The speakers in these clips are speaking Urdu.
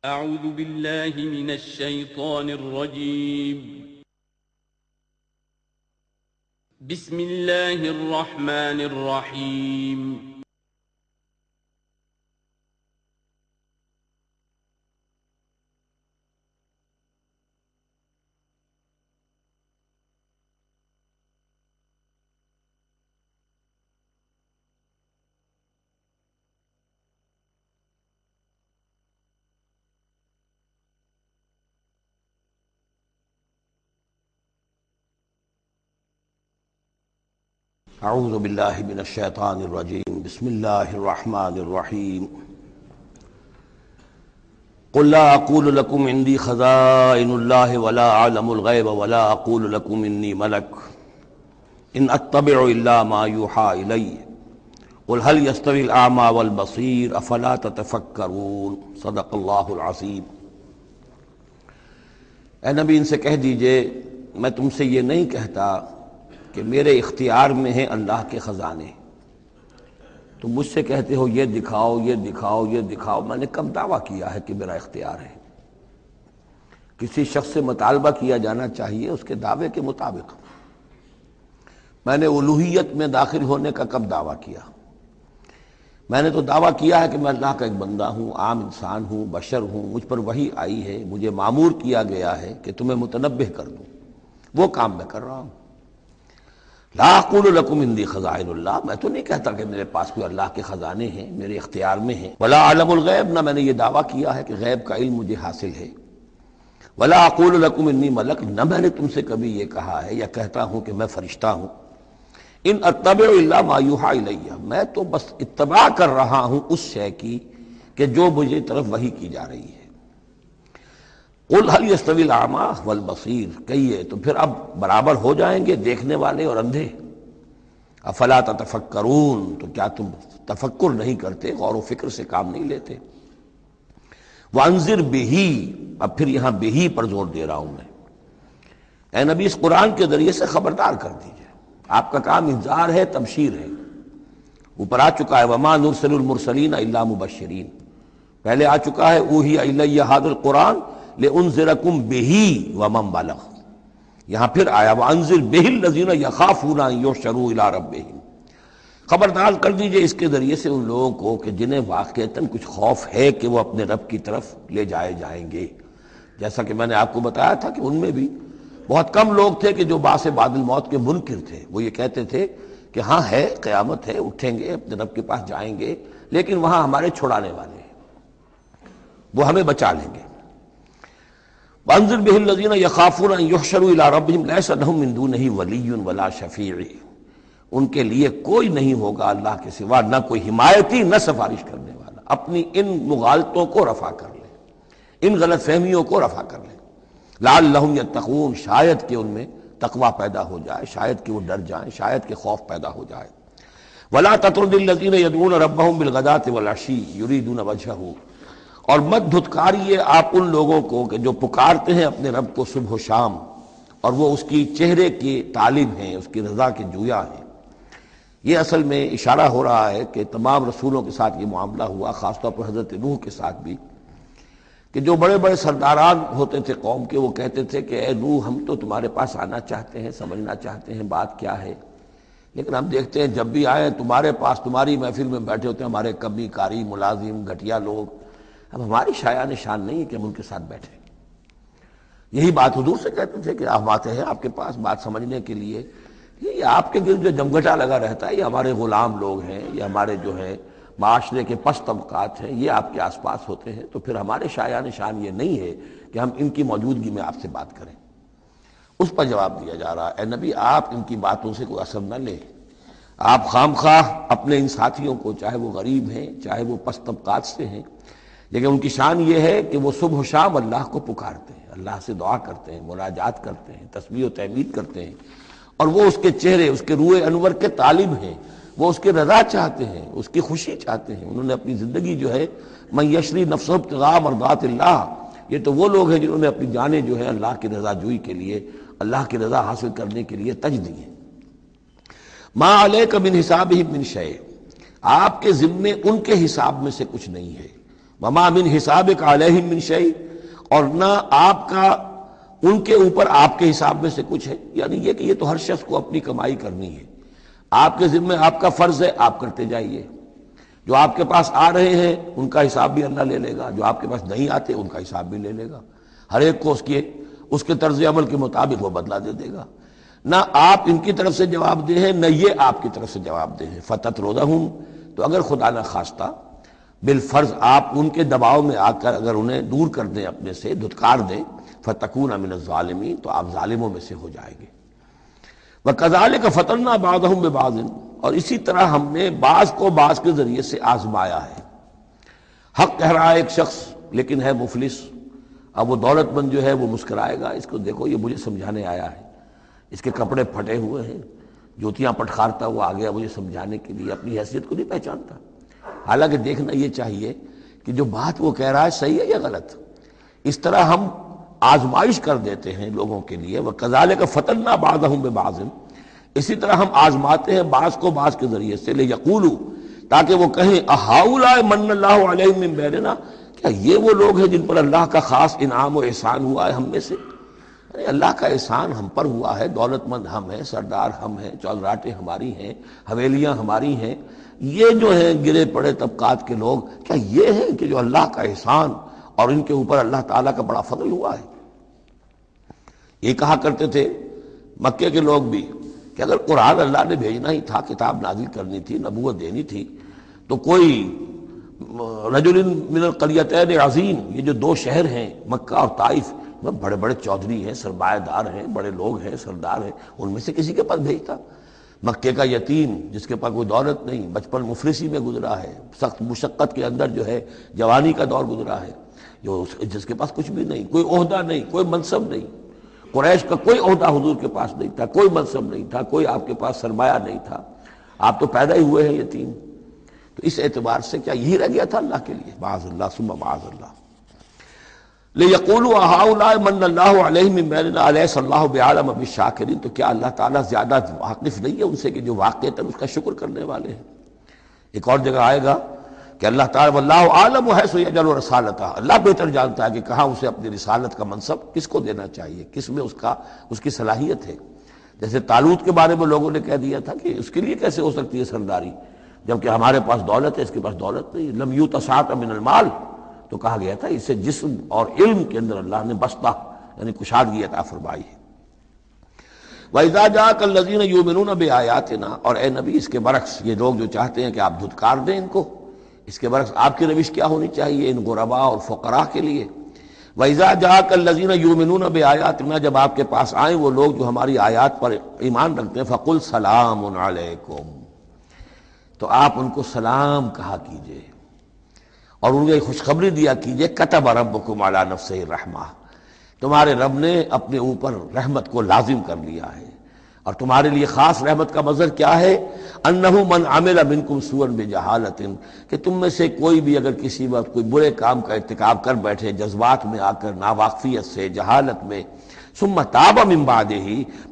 اعوذ باللہ من الشیطان الرجیم بسم اللہ الرحمن الرحیم اعوذ باللہ من الشیطان الرجیم بسم اللہ الرحمن الرحیم قل لا اقول لکم عندی خزائن اللہ ولا اعلم الغیب ولا اقول لکم انی ملک ان اتبع الا ما یوحی الی قل هل یستوی الاعمی والبصیر افلا تتفکرون صدق اللہ العظیم۔ اے نبی ان سے کہہ دیجئے میں تم سے یہ نہیں کہتا کہ میرے اختیار میں ہیں اللہ کے خزانے، تم مجھ سے کہتے ہو یہ دکھاؤ یہ دکھاؤ یہ دکھاؤ، میں نے کب دعویٰ کیا ہے کہ میرا اختیار ہے؟ کسی شخص سے مطالبہ کیا جانا چاہیے اس کے دعوے کے مطابق۔ میں نے الوہیت میں داخل ہونے کا کب دعویٰ کیا؟ میں نے تو دعویٰ کیا ہے کہ میں اللہ کا ایک بندہ ہوں، عام انسان ہوں، بشر ہوں، مجھ پر وحی آئی ہے، مجھے مامور کیا گیا ہے کہ تمہیں متنبہ کر دوں، وہ کام میں کر رہا ہوں۔ لا اقول لکم عندی خزائن اللہ، میں تو نہیں کہتا کہ میرے پاس کوئی اللہ کے خزانے ہیں، میرے اختیار میں ہیں۔ ولا اعلم الغیب، نہ میں نے یہ دعویٰ کیا ہے کہ غیب کا علم مجھے حاصل ہے۔ ولا اقول لکم انی ملک، نہ میں نے تم سے کبھی یہ کہا ہے یا کہتا ہوں کہ میں فرشتہ ہوں۔ ان اتبع الا ما یوحی الی، میں تو بس اتباع کر رہا ہوں اس شے کی کہ جو مجھے طرف وحی کی جا رہی ہے۔ قل هل یستوی الاعمی والبصیر، کہیے تو پھر اب برابر ہو جائیں گے دیکھنے والے اور اندھے؟ افلا تتفکرون، تو کیا تم تفکر نہیں کرتے، غور و فکر سے کام نہیں لیتے؟ وانذر بہ، اب پھر یہاں بہ پر زور دے رہا ہوں میں۔ اے نبی اس قرآن کے ذریعے سے خبردار کر دیجئے، آپ کا کام انذار ہے، تبشیر ہے۔ اوپر آ چکا ہے وما نرسل المرسلین الا مبشرین، پہلے آ چکا ہے اوحی الی ھذا القرآن لانذرکم بہ ومن بلغ، یہاں پھر آیا وانذر بہ الذین یخافون ان یحشروا الی ربہم، خبردار کر دیجئے اس کے ذریعے سے ان لوگوں کو کہ جنہیں واقعتاً کچھ خوف ہے کہ وہ اپنے رب کی طرف لے جائے جائیں گے۔ جیسا کہ میں نے آپ کو بتایا تھا کہ ان میں بھی بہت کم لوگ تھے کہ جو بعث بعد الموت کے منکر تھے، وہ یہ کہتے تھے کہ ہاں ہے قیامت ہے، اٹھیں گے اپنے رب کے پاس جائیں گے، لیکن وہاں ہمارے چھڑانے والے ہیں، وہ ہمیں بچا لیں گے۔ وانذر بہ الذین یخافون ان یحشروا الی ربہم لیس لہم من دونہ ولی ولا شفیع، ان کے لیے کوئی نہیں ہوگا اللہ کے سوا، نہ کوئی حمایتی نہ سفارش کرنے والا۔ اپنی ان مغالطوں کو رفع کر لیں، ان غلط فہمیوں کو رفع کر لیں۔ لعلہم یتقون، شاید کہ ان میں تقوی پیدا ہو جائے، شاید کہ وہ ڈر جائیں، شاید کہ خوف پیدا ہو جائے۔ ولا تطرد الذین یدعون ربہم بالغداۃ والعشی یریدون وجہہ، اور مت دھتکاریے آپ ان لوگوں کو کہ جو پکارتے ہیں اپنے رب کو صبح و شام اور وہ اس کی چہرے کے طالب ہیں، اس کی رضا کے جویا ہیں۔ یہ اصل میں اشارہ ہو رہا ہے کہ تمام رسولوں کے ساتھ یہ معاملہ ہوا، خاص طور پر حضرت نوح کے ساتھ بھی، کہ جو بڑے بڑے سرداران ہوتے تھے قوم کے، وہ کہتے تھے کہ اے نوح ہم تو تمہارے پاس آنا چاہتے ہیں، سمجھنا چاہتے ہیں بات کیا ہے، لیکن ہم دیکھتے ہیں جب بھی آئے تمہارے پاس، تمہاری محفل میں بیٹھے ہوتے ہیں ہمارے کمی کاری ملازم گھٹیا لوگ، اب ہماری شایع نشان نہیں ہے کہ ہم ان کے ساتھ بیٹھیں۔ یہی بات حضور سے کہتے تھے کہ آپ آتے ہیں آپ کے پاس بات سمجھنے کے لیے، یہ آپ کے گرد جو جمگھٹا لگا رہتا ہے یہ ہمارے غلام لوگ ہیں، یہ ہمارے جو ہیں معاشرے کے پست طبقات ہیں، یہ آپ کے آس پاس ہوتے ہیں، تو پھر ہمارے شایع نشان یہ نہیں ہے کہ ہم ان کی موجودگی میں آپ سے بات کریں۔ اس پر جواب دیا جا رہا ہے اے نبی آپ ان کی باتوں سے کوئی اثر نہ لیں، آپ خام خواہ اپنے ان ساتھیوں کو، چاہے وہ غریب ہیں چاہے وہ پست طبقات سے ہیں، لیکن ان کی شان یہ ہے کہ وہ صبح و شام اللہ کو پکارتے ہیں، اللہ سے دعا کرتے ہیں، مناجات کرتے ہیں، تسبیح و تحمید کرتے ہیں، اور وہ اس کے چہرے، اس کے روئے انور کے طالب ہیں، وہ اس کی رضا چاہتے ہیں، اس کی خوشی چاہتے ہیں۔ انہوں نے اپنی زندگی جو ہے من یشری نفسہ ابتغاء مرضات اللہ، یہ تو وہ لوگ ہیں جنہوں نے اپنی جانیں جو ہے اللہ کی رضا جوئی کے لیے، اللہ کی رضا حاصل کرنے کے لیے تج دی ہیں۔ ما علیک من حسابہم من شیء، آپ کے ذمے ان کے حساب میں سے کچھ نہیں ہے، وما من حسابک علیہم من شیء، اور نہ آپ کا ان کے اوپر آپ کے حساب میں سے کچھ ہے، یعنی یہ کہ یہ تو ہر شخص کو اپنی کمائی کرنی ہے، آپ کے ذمہ آپ کا فرض ہے، آپ کرتے جائیے، جو آپ کے پاس آ رہے ہیں ان کا حساب بھی اللہ لے لے گا، جو آپ کے پاس نہیں آتے ان کا حساب بھی لے لے گا، ہر ایک کو اس کے طرز عمل کے مطابق وہ بدلہ دے دے گا۔ نہ آپ ان کی طرف سے جواب دہ ہیں، نہ یہ آپ کی طرف سے جواب دہ ہیں۔ فَتَطْرُدَهُمْ، تو اگر خدا نہ خواستہ بالفرض آپ ان کے دباؤ میں آ کر اگر انہیں دور کر دیں، اپنے سے دھتکار دیں، فَتَكُونَ مِنَ الظَّالِمِينَ، تو آپ ظالموں میں سے ہو جائیں گے۔ وَكَذَلِكَ فَتَنَّا بَعْضَهُمْ بِبَعْضٍ، اور اسی طرح ہم نے بعض کو بعض کے ذریعے سے آزمایا ہے۔ حق کہہ رہا ہے ایک شخص لیکن ہے مفلس، اب وہ دولت مند جو ہے وہ مسکرائے گا، اس کو دیکھو یہ مجھے سمجھانے آیا ہے، اس کے کپڑے پھٹے ہوئے ہیں، جوتیاں پٹخارتا ہوا آ گیا مجھے سمجھانے کے لیے، اپنی حیثیت کو نہیں پہچانتا۔ حالانکہ دیکھنا یہ چاہیے کہ جو بات وہ کہہ رہا ہے صحیح ہے یا غلط۔ اس طرح ہم آزمائش کر دیتے ہیں لوگوں کے لیے، وَكَذَلِكَ فَتَنَّا بَعْضَهُمْ بِبَعْضٍ، اسی طرح ہم آزماتے ہیں بعض کو بعض کے ذریعے سے، لِيَقُولُوا، تاکہ وہ کہیں أَهَٰؤُلَاءِ مَنَّ اللَّهُ عَلَيْهِم مِّن بَيْنِنَا، کیا یہ وہ لوگ ہیں جن پر اللہ کا خاص انعام و احسان ہوا ہے ہم میں سے؟ اللہ کا احسان ہم پر ہوا ہے، دولت مند ہم ہیں، سردار ہم ہیں، چودراٹیں ہماری ہیں، حویلیاں ہماری ہیں، یہ جو ہیں گرے پڑے طبقات کے لوگ، کیا یہ ہیں کہ جو اللہ کا احسان اور ان کے اوپر اللہ تعالیٰ کا بڑا فضل ہوا ہے؟ یہ کہا کرتے تھے مکے کے لوگ بھی کہ اگر قرآن اللہ نے بھیجنا ہی تھا، کتاب نازل کرنی تھی، نبوت دینی تھی، تو کوئی رجل من القریتین عظیم، یہ جو دو شہر ہیں مکہ اور طائف، بڑے بڑے چودھری ہیں، سرمایہ دار ہیں، بڑے لوگ ہیں، سردار ہیں، ان میں سے کسی کے پاس بھیجتا۔ مکے کا یتیم جس کے پاس کوئی دولت نہیں، بچپن مفلسی میں گزرا ہے، سخت مشقت کے اندر جو ہے جوانی کا دور گزرا ہے، جس کے پاس کچھ بھی نہیں، کوئی عہدہ نہیں، کوئی منصب نہیں، قریش کا کوئی عہدہ حضور کے پاس نہیں تھا، کوئی منصب نہیں تھا، کوئی آپ کے پاس سرمایہ نہیں تھا، آپ تو پیدا ہی ہوئے ہیں یتیم، تو اس اعتبار سے کیا یہی رہ گیا تھا اللہ کے لیے؟ معاذ اللہ ثم معاذ اللہ۔ لِيَقُولُوا أَهَٰؤُلَاءِ مَنَّ اللَّهُ عَلَيْهِم مِّن بَيْنِنَا أَلَيْسَ اللَّهُ بِأَعْلَمَ بِالشَّاكِرِينَ، تو کیا اللہ تعالیٰ زیادہ واقف نہیں ہے ان سے کہ جو واقعتاً اس کا شکر کرنے والے ہیں؟ ایک اور جگہ آئے گا کہ اللہ تعالیٰ وَاللَّهُ أَعْلَمُ حَيْثُ يَجْعَلُ رِسَالَتَهُ، اللہ بہتر جانتا ہے کہ کہاں اسے اپنی رسالت کا منصب کس کو دینا چاہیے، کس میں اس کی صلاحیت ہے۔ جیسے طالوت کے بارے میں لوگوں نے کہہ دیا تھا کہ اس کے لیے کیسے ہو سکتی ہے سرداری، جبکہ ہمارے پاس دولت ہے، اس کے پاس دولت نہیں، لم یؤت سعۃ من المال، تو کہا گیا تھا اسے جسم اور علم کے اندر اللہ نے بسطہ یعنی کشادگی عطا فرمائی ہے۔ وَإِذَا جَاءَكَ الَّذِينَ يُؤْمِنُونَ بِآيَاتِنَا، اور اے نبی اس کے برعکس یہ لوگ جو چاہتے ہیں کہ آپ دھتکار دیں ان کو، اس کے برعکس آپ کی روش کیا ہونی چاہیے ان غرباء اور فقراء کے لیے؟ وَإِذَا جَاءَكَ الَّذِينَ يُؤْمِنُونَ بِآيَاتِنَا، جب آپ کے پاس آئیں وہ لوگ جو ہماری آیات پر ایمان رکھتے ہیں، فَقُلْ سَلَامٌ عَلَيْكُمْ، تو آپ ان کو سلام کہا کیجئے اور ان کو خوشخبری دیا کیجئے، کتب ربکم علی نفسہ الرحمہ، تمہارے رب نے اپنے اوپر رحمت کو لازم کر لیا ہے، اور تمہارے لیے خاص رحمت کا مظہر کیا ہے؟ انہ من عمل منکم سوءا بجہالۃ، کہ تم میں سے کوئی بھی اگر کسی وقت کوئی برے کام کا ارتکاب کر بیٹھے، جذبات میں آ کر، ناواقفیت سے، جہالت میں، ثم تاب من بعدہ،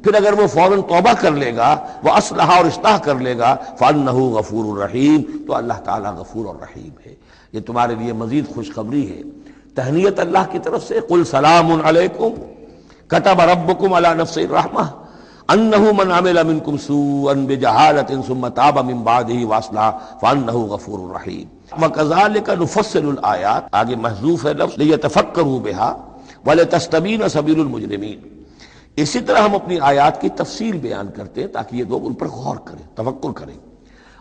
پھر اگر وہ فوراً توبہ کر لے گا، وہ اصلح اور اصلاح کر لے گا، فانہ غفور رحیم، تو اللہ تعالیٰ غفور اور رحیم ہے۔ یہ تمہارے لیے مزید خوشخبری ہے، تہنیت اللہ کی طرف سے، قل سلام علیکم کتب ربکم علی نفسہ الرحمہ انہ من عمل منکم سوءا بجہالۃ ثم تاب من بعدہ واصلح فانہ غفور رحیم۔ وکذالک نفصل الآیات، آگے محذوف ہے لفظ لیتفکروا بہا ولتستبین سبیل المجرمین، اسی طرح ہم اپنی آیات کی تفصیل بیان کرتے ہیں تاکہ یہ لوگ ان پر غور کریں، تفکر کریں،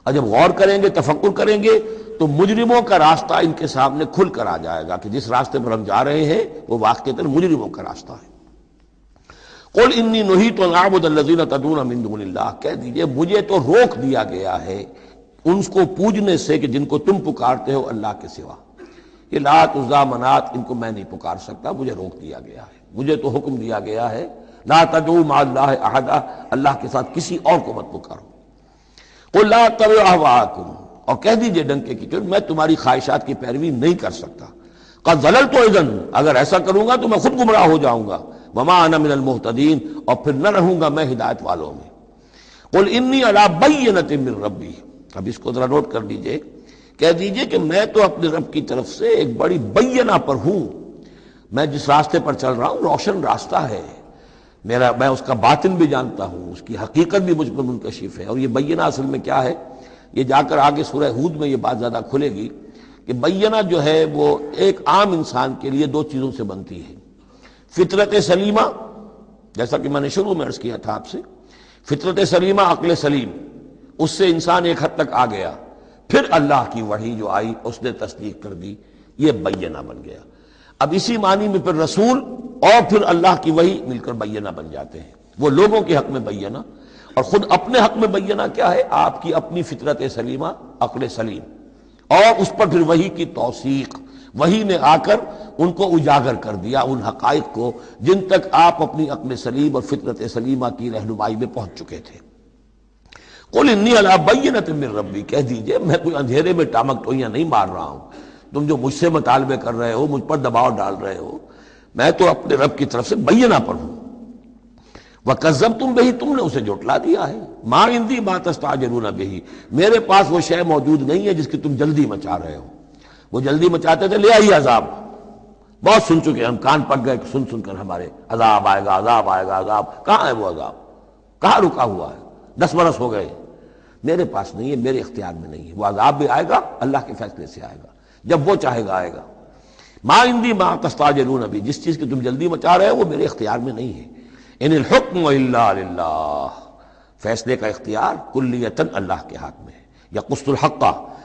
اور جب غور کریں گے، تفکر کریں گے، تو مجرموں کا راستہ ان کے سامنے کھل کر آ جائے گا کہ جس راستے پر ہم جا رہے ہیں وہ واقعتاً مجرموں کا راستہ ہے۔ قل انی نہیت ان اعبد الذین تدعون من دون اللہ، کہہ دیجئے مجھے تو روک دیا گیا ہے ان کو پوجنے سے کہ جن کو تم پکارتے ہو اللہ کے سوا، یہ لات عزیٰ منات ان کو میں نہیں پکار سکتا، مجھے روک دیا گیا ہے، مجھے تو حکم دیا گیا ہے لا تدعوا مع اللہ احدا، اللہ کے ساتھ کسی اور کو مت پکارو۔ قل لا اتبع اہواءکم، اور کہہ دیجئے ڈنکے کی چوٹ میں تمہاری خواہشات کی پیروی نہیں کر سکتا، قد ضللت اذن، اگر ایسا کروں گا تو میں خود گمراہ ہو جاؤں گا، وما انا من المہتدین، اور پھر نہ رہوں گا میں ہدایت والوں میں۔ قل انی علی بینۃ من ربی، اب اس کو ذرا نوٹ کر لیجئے کہہ دیجئے کہ میں تو اپنے رب کی طرف سے ایک بڑی بینہ پر ہوں، میں جس راستے پر چل رہا ہوں روشن راستہ ہے میں اس کا باطن بھی جانتا ہوں، اس کی حقیقت بھی مجھ پر منکشف ہے۔ اور یہ بینہ اصل میں کیا ہے، یہ جا کر آگے سورہ ہود میں یہ بات زیادہ کھلے گی کہ بینہ جو ہے وہ ایک عام انسان کے لیے دو چیزوں سے بنتی ہے، فطرت سلیمہ، جیسا کہ میں نے شروع میں عرض کیا تھا آپ سے، فطرت سلیمہ، عقل سلیم، اس سے انسان ایک حد تک آ گیا، پھر اللہ کی وحی جو آئی اس نے تصدیق کر دی، یہ بینہ بن گیا۔ اب اسی معنی میں پھر رسول اور پھر اللہ کی وحی مل کر بینہ بن جاتے ہیں۔ وہ لوگوں کے حق میں بینہ، اور خود اپنے حق میں بینہ کیا ہے، آپ کی اپنی فطرت سلیمہ، عقل سلیم، اور اس پر پھر وحی کی توثیق، وحی نے آ کر ان کو اجاگر کر دیا، ان حقائق کو جن تک آپ اپنی عقل سلیم اور فطرت سلیمہ کی رہنمائی میں پہنچ چکے تھے۔ قل انی علی بینۃ من ربی، کہہ دیجئے میں کوئی اندھیرے میں ٹامک ٹوئیاں نہیں مار رہا ہوں، تم جو مجھ سے مطالبے کر رہے ہو، مجھ پر دباؤ ڈال رہے ہو، میں تو اپنے رب کی طرف سے بینہ پر ہوں۔ وَكَذَّبْتُمْ بِهِ، تم نے اسے جھٹلا دیا ہے۔ مَا عِندِي مَا تَسْتَعْجِلُونَ بِهِ، میرے پاس وہ شے موجود نہیں ہے جس کی تم جلدی مچا رہے ہو۔ وہ جلدی مچاتے تھے، لے آئیے عذاب، بہت سن چکے ہم، کان پک گئے سن سن کر ہمارے، عذاب آئے گا، عذاب آئے گا، عذاب کہاں ہے وہ عذاب، کہاں رکا ہوا ہے، 10 برس ہو گئے، میرے پاس نہیں ہے، میرے اختیار میں نہیں ہے۔ وہ عذاب بھی آئے گا، اللہ کے فیصلے سے آئے گا، جب وہ چاہے گا آئے گا۔ ما عندی ما تستعجلون بہ، جس چیز کی تم جلدی مچا رہے ہو وہ میرے اختیار میں نہیں ہے۔ ان الحکم الا للہ، فیصلے کا اختیار کلیتاً اللہ کے ہاتھ میں ہے۔ یقص الحق،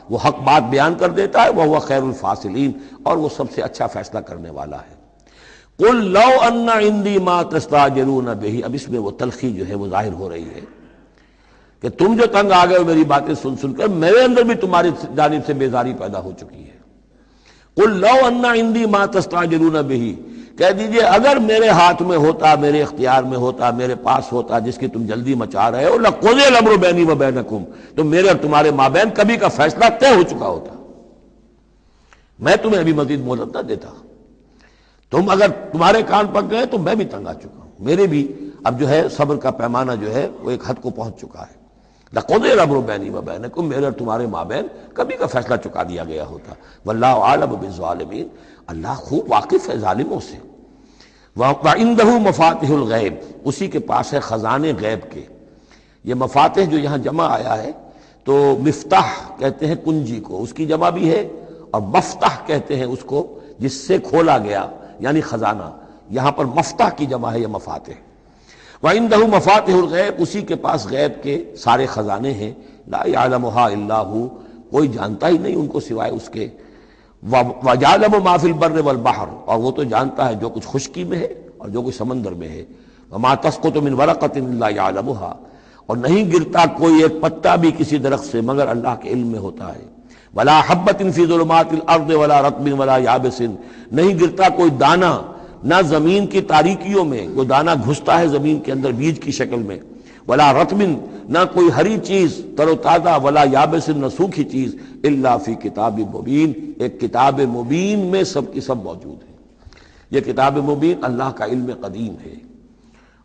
وہ حق بات بیان کر دیتا ہے، وہ خیر الفاصلین، اور وہ سب سے اچھا فیصلہ کرنے والا ہے۔ قل لو ان عندی ما تستعجلون بہ، اب اس میں وہ تلخی جو ہے وہ ظاہر ہو رہی ہے کہ تم جو تنگ آ گئے ہو میری باتیں سن سن کر، میرے اندر بھی تمہاری جانب سے بیزاری پیدا ہو چکی ہے۔ قل لو ان عندی ما تستعجلون بہ، کہہ دیجئے اگر میرے ہاتھ میں ہوتا، میرے اختیار میں ہوتا، میرے پاس ہوتا جس کی تم جلدی مچا رہے ہو، لقضی الامر بینی و بینکم، تو میرے اور تمہارے مابین کبھی کا فیصلہ طے ہو چکا ہوتا، میں تمہیں ابھی مزید مہلت نہ دیتا۔ تم اگر تمہارے کان پک گئے تو میں بھی تنگ آ چکا ہوں، میرے بھی اب جو ہے صبر کا پیمانہ جو ہے وہ ایک حد کو پہنچ چکا ہے۔ لقضی الامر بینی و بینکم، میرے اور تمہارے مابین کبھی کا فیصلہ چکا دیا گیا ہوتا۔ واللہ اعلم بالظالمین، اللہ خوب واقف ہے ظالموں سے۔ وَعِندَهُ مَفَاتِحُ الْغَیب، اسی کے پاس ہے خزانے غیب کے۔ یہ مفاتح جو یہاں جمع آیا ہے تو مفتاح کہتے ہیں کنجی کو، اس کی جمع بھی ہے، اور مفتاح کہتے ہیں اس کو جس سے کھولا گیا، یعنی خزانہ۔ یہاں پر مفتاح کی جمع ہے، یہ مفاتح۔ وَعِندَهُ مَفَاتِحُ الْغَیب، اسی کے پاس غیب کے سارے خزانے ہیں۔ لا يعلمها الا هو، کوئی جانتا ہی نہیں ان کو سوائے اس کے۔ وَيَعْلَمُ مَا فِي الْبَرِّ وَالْبَحْرِ، اور وہ تو جانتا ہے جو کچھ خشکی میں ہے اور جو کچھ سمندر میں ہے۔ وَمَا تَسْقُطُ مِنْ وَرَقَةٍ إِلَّا يَعْلَمُهَا، اور نہیں گرتا کوئی ایک پتا بھی کسی درخت سے مگر اللہ کے علم میں ہوتا ہے۔ وَلَا حَبَّةٍ فِي ظُلُمَاتِ الْأَرْضِ وَلَا رَطْبٍ وَلَا يَابِسٍ، نہیں گرتا کوئی دانہ نہ زمین کی تاریکیوں میں، کوئی دانہ گھستا ہے زمین کے اندر بیج کی شکل میں، ولا رطبن، نہ کوئی ہری چیز تر و تازہ، ولا یابس، نہ سوکھی چیز، الا فی کتاب مبین، ایک کتاب مبین میں سب کی سب موجود ہے۔ یہ کتاب مبین اللہ کا علم قدیم ہے،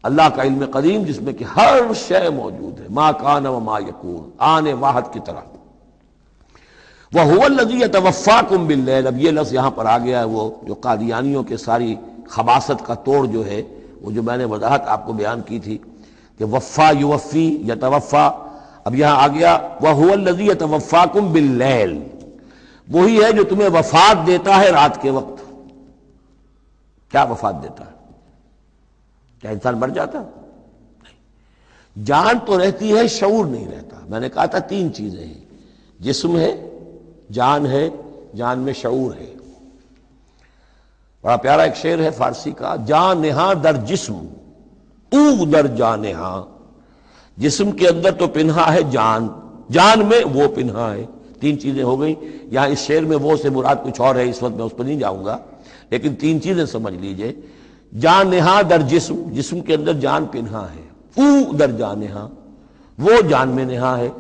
اللہ کا علم قدیم جس میں کہ ہر شے موجود ہے، ما کان و ما یکون، آن واحد کی طرح۔ وَهُوَ الَّذِي يَتَوَفَّاكُم بِاللَّيْلِ، اب یہ لفظ یہاں پر آ گیا ہے، وہ جو قادیانیوں کے ساری خباثت کا توڑ جو ہے، وہ جو میں نے وضاحت آپ کو بیان کی تھی کہ وفا یوفی یتوفا، اب یہاں آ گیا وَهُوَ الَّذِي يَتَوَفَّاكُم بِاللَّيْلِ، وہی ہے جو تمہیں وفات دیتا ہے رات کے وقت۔ کیا وفات دیتا ہے؟ کیا انسان مر جاتا؟ نہیں، جان تو رہتی ہے، شعور نہیں رہتا۔ میں نے کہا تھا 3 چیزیں ہیں، جسم ہے، جان ہے، جان میں شعور ہے۔ بڑا پیارا ایک شعر ہے فارسی کا، جان نہاں در جسم او در جان نہاں، جسم کے اندر تو پنہا ہے جان، جان میں وہ پنہا ہے۔ 3 چیزیں ہو گئیں۔ یہاں اس شعر میں وہ سے مراد کچھ اور ہے، اس وقت میں اس پر نہیں جاؤں گا، لیکن 3 چیزیں سمجھ لیجئے۔ جان نہاں در جسم، جسم کے اندر جان پنہا ہے، او در جان نہاں، وہ جان میں نہاں ہے،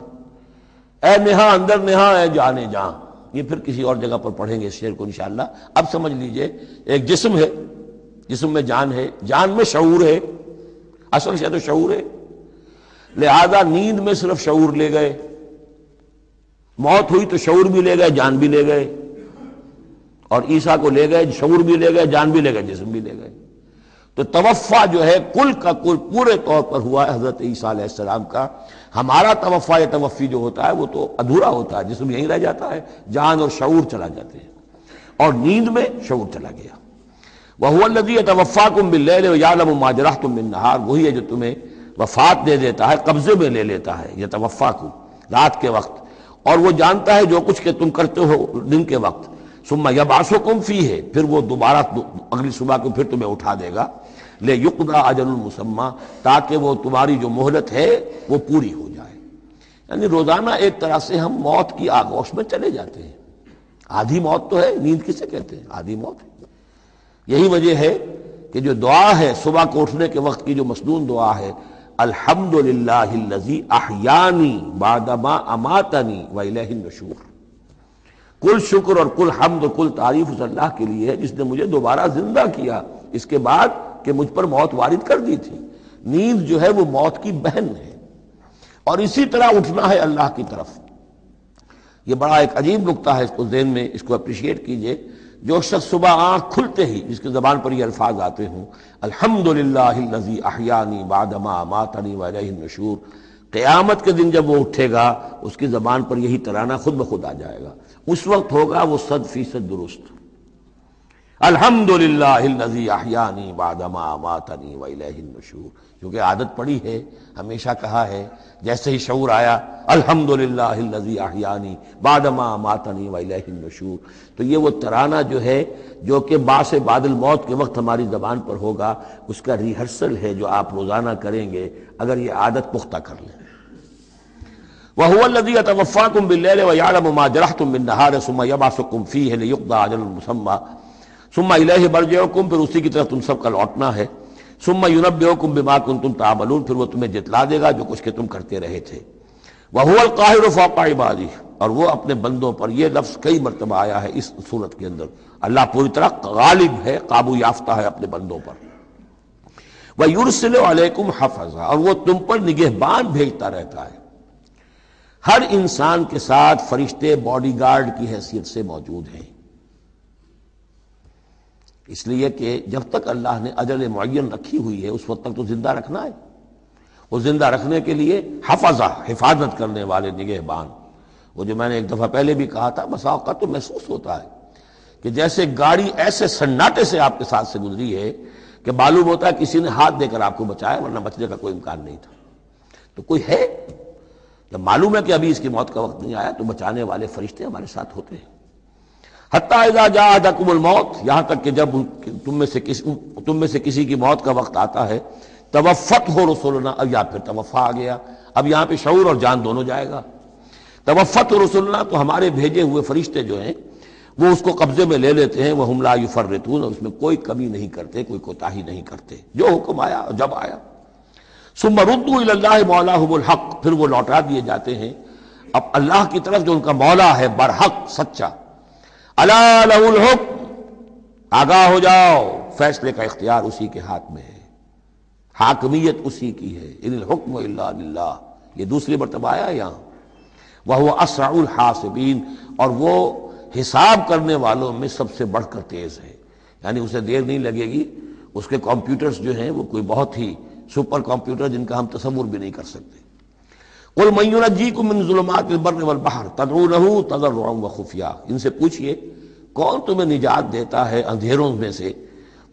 اے نہاں اندر نہاں اے جانے جان۔ یہ پھر کسی اور جگہ پر پڑھیں گے اس شعر کو انشاءاللہ۔ اب سمجھ لیجئے، ایک جسم ہے، جسم میں جان ہے، جان میں شعور ہے، اصل شے تو شعور ہے، لہذا نیند میں صرف شعور لے گئے، موت ہوئی تو شعور بھی لے گئے، جان بھی لے گئے، اور عیسیٰ کو لے گئے، شعور بھی لے گئے، جان بھی لے گئے، جسم بھی لے گئے۔ تو توفع جو ہے کل کا کل پورے طور پر ہوا ہے حضرت عیسیٰ علیہ السلام کا۔ ہمارا توفع یا توفی جو ہوتا ہے وہ تو ادھورا ہوتا ہے، جسم یہیں رہ جاتا ہے، جان اور شعور چلا جاتے ہیں، اور نیند میں شعور چلا گیا۔ وَهُوَ الَّذِي يَتَوَفَّاكُم بِاللَّيْلِ وَيَعْلَمُ مَا جَرَحْتُم بِالنَّهَارِ، وہی ہے جو تمہیں وفات دے دیتا ہے، قبضے میں لے لیتا ہے، یتوفاکم رات کے وقت، اور وہ جانتا ہے جو کچھ کہ تم کرتے ہو دن کے وقت۔ ثم یبعثکم فیہ، پھر وہ دوبارہ اگلی صبح کو پھر تمہیں اٹھا دے گا، لیقضی اجل المسمى، تاکہ وہ تمہاری جو مہلت ہے وہ پوری ہو جائے۔ یعنی روزانہ ایک طرح سے ہم موت کی آغوش میں چلے جاتے ہیں۔ آدھی موت تو ہے، نیند کسے کہتے ہیں؟ آدھی موت ہے۔ یہی وجہ ہے کہ جو دعا ہے صبح کو اٹھنے کے وقت کی جو مسنون دعا ہے، الحمدللہ الذی احیانی بعدما اماتنی والیہ النشور، کل شکر اور کل حمد اور کل تعریف اس اللہ کے لیے ہے جس نے مجھے دوبارہ زندہ کیا اس کے بعد کہ مجھ پر موت وارد کر دی تھی۔ نیند جو ہے وہ موت کی بہن ہے، اور اسی طرح اٹھنا ہے اللہ کی طرف۔ یہ بڑا ایک عجیب نکتہ ہے، اس کو ذہن میں اس کو اپریشیٹ کیجئے۔ جو شخص صبح آنکھ کھلتے ہی جس کے زبان پر یہ الفاظ آتے ہوں، الحمدللہ الذی احیانی بعدما اماتنی والیہ النشور، قیامت کے دن جب وہ اٹھے گا اس کی زبان پر یہی ترانہ خود بخود آ جائے گا، اس وقت ہوگا وہ 100% درست۔ الحمدللہ الذی احیانی بعدما اماتنی والیہ النشور، کیونکہ عادت پڑی ہے، ہمیشہ کہا ہے، جیسے ہی شعور آیا الحمدللہ الذی احیانی بعدما اماتنی والیہ النشور، تو یہ وہ ترانہ جو ہے جو کہ باعث بعد الموت کے وقت ہماری زبان پر ہوگا، اس کا ریہرسل ہے جو آپ روزانہ کریں گے اگر یہ عادت پختہ کر لیں۔ وَهُوَ الَّذِي يَتَوَفَّاكُم بِاللَّيْلِ وَيَعْلَمُ مَا جَرَحْتُم بِالنَّهَارِ ثُمَّ يَبْعَثُكُم فِيهِ لِيُقْضَىٰ أَجَلٌ مُّسَمًّى ثُمَّ إِلَيْهِ مَرْجِعُكُم، پھر اسی کی طرف تم سب کا لوٹنا ہے۔ ثُمَّ يُنَبِّئُكُم بِمَا كُنتُمْ تَعْمَلُونَ، پھر وہ تمہیں جتلا دے گا جو کچھ کہ تم کرتے رہے تھے۔ وَهُوَ الْقَاهِرُ فَوْقَ عِبَادِهِ، اور وہ اپنے بندوں پر، یہ لفظ کئی مرتبہ آیا ہے اس صورت کے اندر، اللہ پوری طرح غالب ہے، قابو یافتہ ہے اپنے بندوں پر۔ وَيُرْسِلُ عَلَيْكُمْ حَفَظًا، اور وہ تم پر نگہبان بھیجتا رہتا ہے۔ ہر انسان کے ساتھ فرشتے باڈی گارڈ کی حیثیت سے موجود ہیں، اس لیے کہ جب تک اللہ نے اجل معین رکھی ہوئی ہے اس وقت تک تو زندہ رکھنا ہے۔ وہ زندہ رکھنے کے لیے حفظہ، حفاظت کرنے والے نگہبان، وہ جو میں نے ایک دفعہ پہلے بھی کہا تھا، بسا اوقات تو محسوس ہوتا ہے کہ جیسے گاڑی ایسے سناٹے سے آپ کے ساتھ سے گزری ہے کہ معلوم ہوتا ہے کسی نے ہاتھ دے کر آپ کو بچایا، ورنہ بچنے کا کوئی امکان نہیں تھا۔ تو کوئی ہے، جب معلوم ہے کہ ابھی اس کی موت کا وقت نہیں آیا تو بچانے والے فرشتے ہمارے ساتھ ہوتے ہیں۔ حتیٰ اذا جاء احدکم الموت، یہاں تک کہ جب تم میں سے کسی کی موت کا وقت آتا ہے، توفتہ رسلنا، اب یا پھر توفا آ گیا، اب یہاں پہ شعور اور جان دونوں جائے گا۔ توفتہ رسلنا، تو ہمارے بھیجے ہوئے فرشتے جو ہیں وہ اس کو قبضے میں لے لیتے ہیں، وہم لا یفرطون، اور اس میں کوئی کمی نہیں کرتے، کوئی کوتاہی نہیں کرتے، جو حکم آیا اور جب آیا۔ ثم ردوا الی اللہ مولاہم الحق، پھر وہ لوٹا دیے جاتے ہیں اب اللہ کی طرف جو ان کا مولا ہے برحق، سچا۔ الا لہ الحکم، آگاہ ہو جاؤ، فیصلے کا اختیار اسی کے ہاتھ میں ہے، حاکمیت اسی کی ہے۔ ان الحکم الا للہ، یہ دوسری مرتبہ آیا یہاں۔ وہو اسرع الحاسبین، اور وہ حساب کرنے والوں میں سب سے بڑھ کر تیز ہے، یعنی اسے دیر نہیں لگے گی۔ اس کے کمپیوٹرز جو ہیں وہ کوئی بہت ہی سپر کمپیوٹر جن کا ہم تصور بھی نہیں کر سکتے۔ قل من ینجیکم من ظلمات البر والبحر تدعونہ تضرعا وخفیا، ان سے پوچھئے کون تمہیں نجات دیتا ہے اندھیروں میں سے،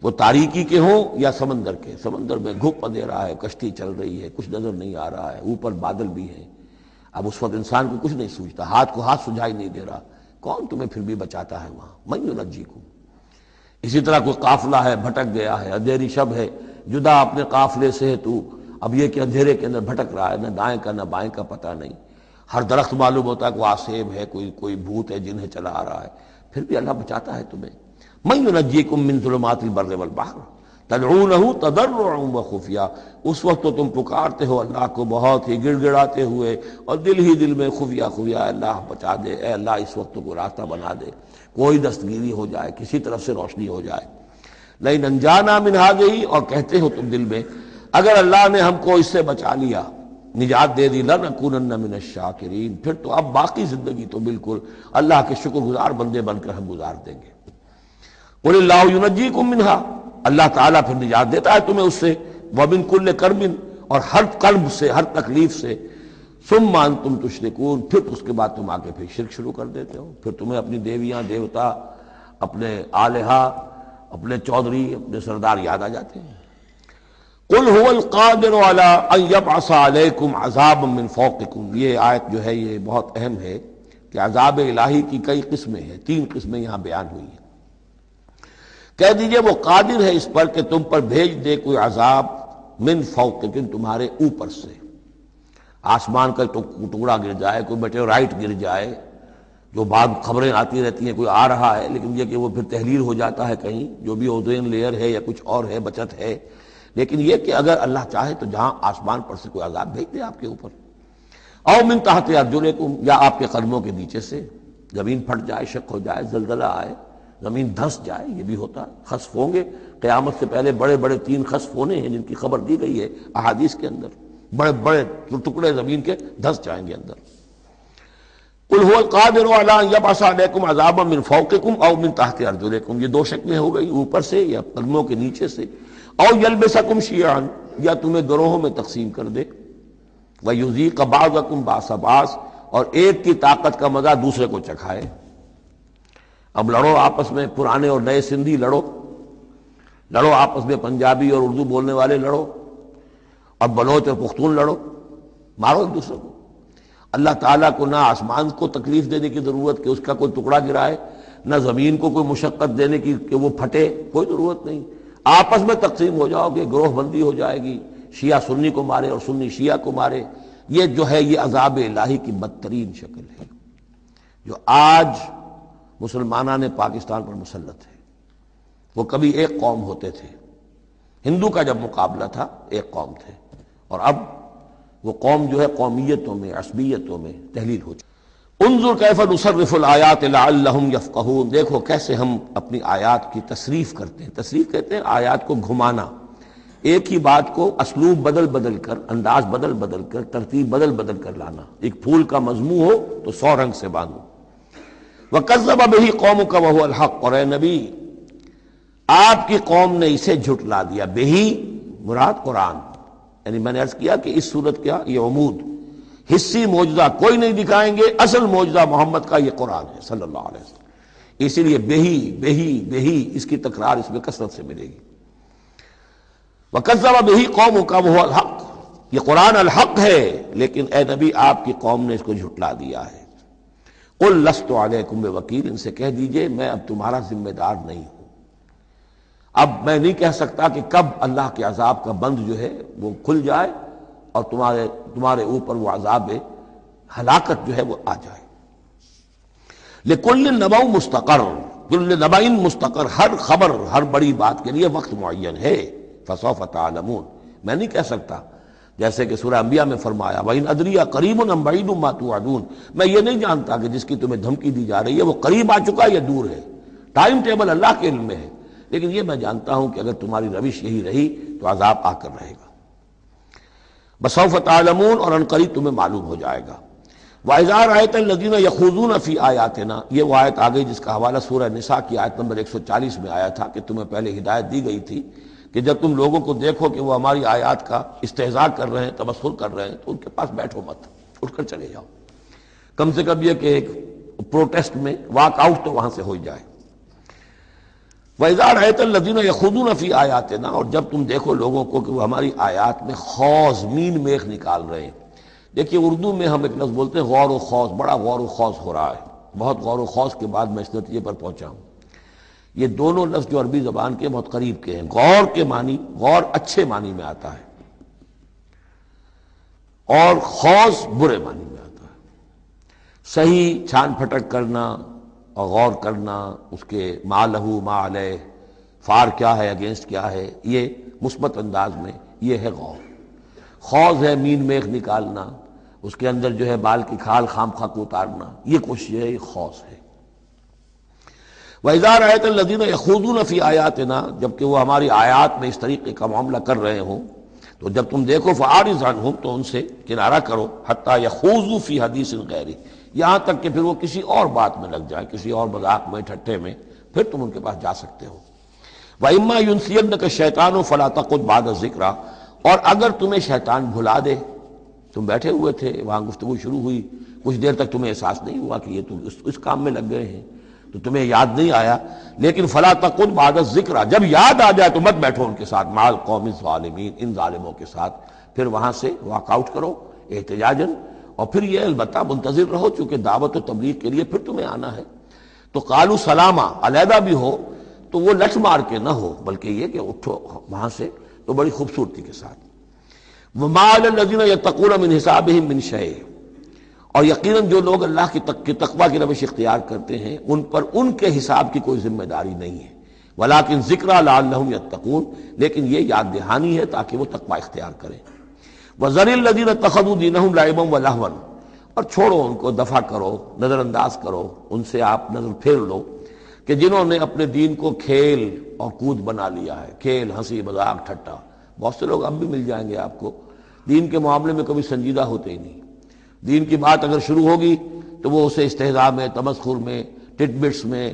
وہ تاریکی کے ہوں یا سمندر کے۔ سمندر میں گھپ اندھیرا ہے، کشتی چل رہی ہے، کچھ نظر نہیں آ رہا ہے، اوپر بادل بھی ہیں، اب اس وقت انسان کو کچھ نہیں سوچتا، ہاتھ کو ہاتھ سجھائی نہیں دے رہا، کون تمہیں پھر بھی بچاتا ہے وہاں؟ من ینجیکم۔ اسی طرح کوئی قافلہ ہے، بھٹک گیا ہے، اندھیری شب ہے، جدا اپنے قافلے سے ہے تو اب یہ کہ اندھیرے کے اندر بھٹک رہا ہے، نہ دائیں کا نہ بائیں کا پتہ نہیں، ہر درخت معلوم ہوتا ہے کوئی آسیب ہے، کوئی بھوت ہے جنہیں چلا آ رہا ہے، پھر بھی اللہ بچاتا ہے تمہیں۔ من ینجیکم من ظلمات البر والبحر تدعونہ تضرعا وخفیا، اس وقت تو تم پکارتے ہو اللہ کو بہت ہی گڑ گڑاتے ہوئے اور دل ہی دل میں خفیہ خفیہ، اے اللہ بچا دے، اے اللہ اس وقت کو راستہ بنا دے، کوئی دستگیری ہو جائے، کسی طرف سے روشنی ہو جائے۔ لئن انجانا من ہذہ، اور کہتے ہو تم دل میں اگر اللہ نے ہم کو اس سے بچا لیا، نجات دے دی، لنکونن من الشاکرین، پھر تو اب باقی زندگی تو بالکل اللہ کے شکر گزار بندے بن کر ہم گزار دیں گے۔ قل اللہ ینجیکم منہا، اللہ تعالیٰ پھر نجات دیتا ہے تمہیں اس سے، ومن کل کرب، اور ہر کرب سے، ہر تکلیف سے، ثم انتم تشرکون، پھر اس کے بعد تم آ کے پھر شرک شروع کر دیتے ہو، پھر تمہیں اپنی دیویاں دیوتا، اپنے آلہہ، اپنے چودھری، اپنے سردار یاد آ جاتے ہیں۔ قل هو القادر على ان يبعث عليكم عذابا من فوقكم، یہ آیت جو ہے یہ بہت اہم ہے کہ عذاب الہی کی کئی قسمیں ہیں، 3 قسمیں یہاں بیان ہوئی ہیں۔ کہہ دیجئے وہ قادر ہے اس پر کہ تم پر بھیج دے کوئی عذاب من فوقکم، تمہارے اوپر سے، آسمان کا ٹکڑا گر جائے، کوئی میٹیورائٹ گر جائے، جو بعد خبریں آتی رہتی ہیں کوئی آ رہا ہے، لیکن یہ کہ وہ پھر تحلیل ہو جاتا ہے کہیں، جو بھی اوزون لیئر ہے یا کچھ اور ہے، بچت ہے، لیکن یہ کہ اگر اللہ چاہے تو جہاں آسمان پر سے کوئی عذاب بھیج دے آپ کے اوپر، او من تحت ارجلکم، یا آپ کے قدموں کے نیچے سے، زمین پھٹ جائے، شق ہو جائے، زلزلہ آئے، زمین دھنس جائے، یہ بھی ہوتا ہے، خسف ہوں گے، قیامت سے پہلے بڑے بڑے 3 خسف ہونے ہیں جن کی خبر دی گئی ہے احادیث کے اندر، بڑے بڑے ٹکڑے زمین کے دھنس جائیں گے اندر۔ قل هو القادر على ان يبعث عليكم عذابا من فوقكم او من تحت ارجلكم، یہ 2 شکلیں ہو گئی، اوپر سے یا قدموں کے نیچے سے، او یلبسکم شیعا، یا تمہیں گروہوں میں تقسیم کر دے، ویذیق بعضکم باس بعض، اور ایک کی طاقت کا مزہ دوسرے کو چکھائے۔ اب لڑو آپس میں، پرانے اور نئے سندھی لڑو آپس میں، پنجابی اور اردو بولنے والے لڑو، اور بلوچ اور پختون لڑو، مارو ایک دوسرے کو۔ اللہ تعالیٰ کو نہ آسمان کو تکلیف دینے کی ضرورت کہ اس کا کوئی ٹکڑا گرائے، نہ زمین کو کوئی مشقت دینے کی کہ وہ پھٹے، کوئی ضرورت نہیں، آپس میں تقسیم ہو جاؤ گے، گروہ بندی ہو جائے گی، شیعہ سنی کو مارے اور سنی شیعہ کو مارے۔ یہ جو ہے یہ عذاب الہی کی بدترین شکل ہے جو آج مسلمانان پاکستان پر مسلط ہے۔ وہ کبھی ایک قوم ہوتے تھے، ہندو کا جب مقابلہ تھا ایک قوم تھے، اور اب وہ قوم جو ہے قومیتوں میں، عصبیتوں میں تحلیل ہو چکی۔ انظر کیف نصرف الآیات لعلہم یفقہون، دیکھو کیسے ہم اپنی آیات کی تصریف کرتے ہیں، تصریف کہتے ہیں آیات کو گھمانا، ایک ہی بات کو اسلوب بدل بدل کر، انداز بدل بدل کر، ترتیب بدل بدل کر لانا، ایک پھول کا مضمون ہو تو 100 رنگ سے باندھو۔ وَكَذَّبَ بِهِ قَوْمُكَ وَهُوَ الْحَقُّ، اور اے نبی آپ کی قوم نے اسے جھٹلا دیا، بہی مراد قرآن، یعنی میں نے عرض کیا کہ اس صورت کیا یہ عمود، حصی معجزہ کوئی نہیں دکھائیں گے، اصل معجزہ محمد کا یہ قرآن ہے صلی اللہ علیہ وسلم، اسی لیے بہی بہی بہی اس کی تکرار اس میں کثرت سے ملے گی۔ وَكَذَّبَ بِهِ قَوْمُكَ وَهُوَ الْحَقُّ، یہ قرآن الحق ہے، لیکن اے نبی آپ کی قوم نے اس کو جھٹلا دیا ہے۔ قُلْ لَسْتُ عَلَيْكُمْ بِوَكِيلٍ، ان سے کہہ دیجئے میں اب تمہارا ذمہ دار نہیں ہوں، اب میں نہیں کہہ سکتا کہ کب اللہ کے عذاب کا بند جو ہے وہ کھل جائے اور تمہارے اوپر وہ عذاب ہلاکت جو ہے وہ آ جائے۔ لِكُلٍّ نَبَأٌ مُسْتَقَرٌّ، كُلُّ نَبَأٍ مُسْتَقَرٌ، ہر خبر، ہر بڑی بات کے لیے وقت معین ہے، فَسَوْفَ تَعْلَمُونَ، میں نہیں کہہ سکتا، جیسے کہ سورہ انبیاء میں فرمایا وَإِنْ أَدْرِيَ قَرِيبٌ أَمْ بَعِيدٌ مَا تُوعَدُونَ، میں یہ نہیں جانتا کہ جس کی تمہیں دھمکی دی جا رہی ہے وہ قریب آ چکا ہے یا دور ہے، ٹائم ٹیبل اللہ کے علم میں ہے، لیکن یہ میں جانتا ہوں کہ اگر تمہاری روش یہی رہی تو عذاب آ کر رہے گا۔ بسوف تعلمون، اور ان قریب تمہیں معلوم ہو جائے گا۔ وَإِذَا رَأَيْتَ الَّذِينَ يَخُوضُونَ فِي آيَاتِنَا، یہ وہ آیت آ گئی جس کا حوالہ سورہ نساء کی آیت نمبر 140 میں آیا تھا کہ تمہیں پہلے ہدایت دی گئی تھی کہ جب تم لوگوں کو دیکھو کہ وہ ہماری آیات کا استہزاء کر رہے ہیں، تبصر کر رہے ہیں، تو ان کے پاس بیٹھو مت، اٹھ کر چلے جاؤ، کم سے کم یہ کہ ایک پروٹیسٹ میں واک آؤٹ تو وہاں سے ہو جائے۔ وَإِذَا رَأَيْتَ الَّذِينَ يَخُوضُونَ فِي آيَاتِنَا، اور جب تم دیکھو لوگوں کو کہ وہ ہماری آیات میں خوض، مین میخ نکال رہے ہیں۔ دیکھیے اردو میں ہم ایک لفظ بولتے ہیں غور و خوض، بڑا غور و خوض ہو رہا ہے، بہت غور و خوض کے بعد میں اس نتیجے پر پہنچا ہوں۔ یہ دونوں لفظ جو عربی زبان کے بہت قریب کے ہیں، غور کے معنی، غور اچھے معنی میں آتا ہے اور خوض برے معنی میں آتا ہے، صحیح چھان پھٹک کرنا اور غور کرنا، اس کے ما لہو ما علیہ، فار کیا ہے، اگینسٹ کیا ہے، یہ مثبت انداز میں یہ ہے غور۔ خوض ہے مین میخ نکالنا، اس کے اندر جو ہے بال کی کھال خام خواہ کو اتارنا، یہ کوشش ہے، یہ خوض ہے۔ وَإِذَا رَأَيْتَ الَّذِينَ يَخُوضُونَ فِي آيَاتِنَا، جبکہ وہ ہماری آیات میں اس طریقے کا معاملہ کر رہے ہوں، تو جب تم دیکھو فاعرض عنہم، تو ان سے کنارہ کرو، حتی یخوضوا فی حدیث غیرہ، یہاں تک کہ پھر وہ کسی اور بات میں لگ جائیں، کسی اور مذاق میں، ٹھٹے میں، پھر تم ان کے پاس جا سکتے ہو۔ وَإِمَّا يُنْسِيَنَّكَ الشَّيْطَانُ فَلَا تَقْعُدْ بَعْدَ الذِّكْرَىٰ، اور اگر تمہیں شیطان بھلا دے، تم بیٹھے ہوئے تھے وہاں، گفتگو شروع ہوئی، کچھ دیر تک تمہیں احساس نہیں ہوا کہ یہ تم اس کام میں لگ گئے ہیں، تو تمہیں یاد نہیں آیا، لیکن فَلَا تَقْعُدْ بَعْدَ الذِّكْرَىٰ، جب یاد آ جائے تو مت بیٹھو ان کے ساتھ، مع القوم الظالمین، ان ظالموں کے ساتھ، پھر وہاں سے واک آؤٹ کرو احتجاجاً، اور پھر یہ البتہ منتظر رہو، چونکہ دعوت و تبلیغ کے لیے پھر تمہیں آنا ہے۔ تو قالوا سلاما، علیحدہ بھی ہو تو وہ لٹ مار کے نہ ہو، بلکہ یہ کہ اٹھو وہاں سے تو بڑی خوبصورتی کے ساتھ۔ وما علی الذین یتقون من حسابہم من شیء، اور یقیناً جو لوگ اللہ کی تقوی کی روش اختیار کرتے ہیں ان پر ان کے حساب کی کوئی ذمہ داری نہیں ہے، ولکن ذکریٰ لعلہم یتقون، لیکن یہ یاد دہانی ہے تاکہ وہ تقوی اختیار کریں۔ وذر الذین اتخذوا دینہم لعبا ولہوا، اور چھوڑو ان کو، دفع کرو، نظر انداز کرو، ان سے آپ نظر پھیر لو کہ جنہوں نے اپنے دین کو کھیل اور کود بنا لیا ہے، کھیل، ہنسی مذاق، ٹھٹا۔ بہت سے لوگ اب بھی مل جائیں گے آپ کو دین کے معاملے میں کبھی سنجیدہ ہوتے ہی نہیں، دین کی بات اگر شروع ہوگی تو وہ اسے استہزاء میں، تمسخر میں، ٹٹ بٹس میں،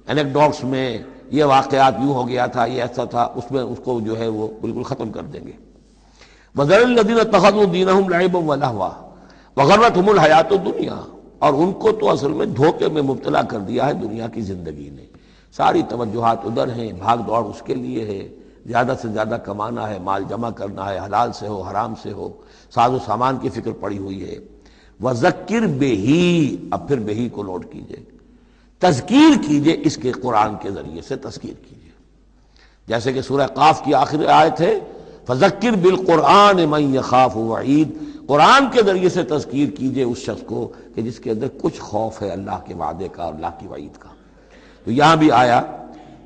اینیکڈوٹس میں، یہ واقعات یوں ہو گیا تھا، یہ ایسا تھا، اس میں اس کو جو ہے وہ بالکل ختم کر دیں گے۔ وَذَرِ الَّذِينَ اتَّخَذُوا دِينَهُمْ لَعِبًا وَلَهْوًا وَغَرَّتْهُمُ الْحَيَاةُ الدُّنْيَا، اور ان کو تو اصل میں دھوکے میں مبتلا کر دیا ہے دنیا کی زندگی نے، ساری توجہات ادھر ہیں، بھاگ دوڑ اس کے لیے ہے، زیادہ سے زیادہ کمانا ہے، مال جمع کرنا ہے، حلال سے ہو حرام سے ہو، ساز و سامان کی فکر پڑی ہوئی ہے۔ وَذَكِّرْ بِهِ، اب پھر بہی کو نوٹ کیجئے، تذکیر کیجئے، اس کے قرآن کے ذریعے سے تذکیر کیجئے، جیسے کہ سورہ قاف کی آخری آیت ہے فَذَكِّرْ بِالْقُرْآنِ مَنْ يَخَافُ وَعِيدٍ، قرآن کے ذریعے سے تذکیر کیجئے اس شخص کو کہ جس کے اندر کچھ خوف ہے اللہ کے وعدے کا اور اللہ کی وعید کا۔ تو یہاں بھی آیا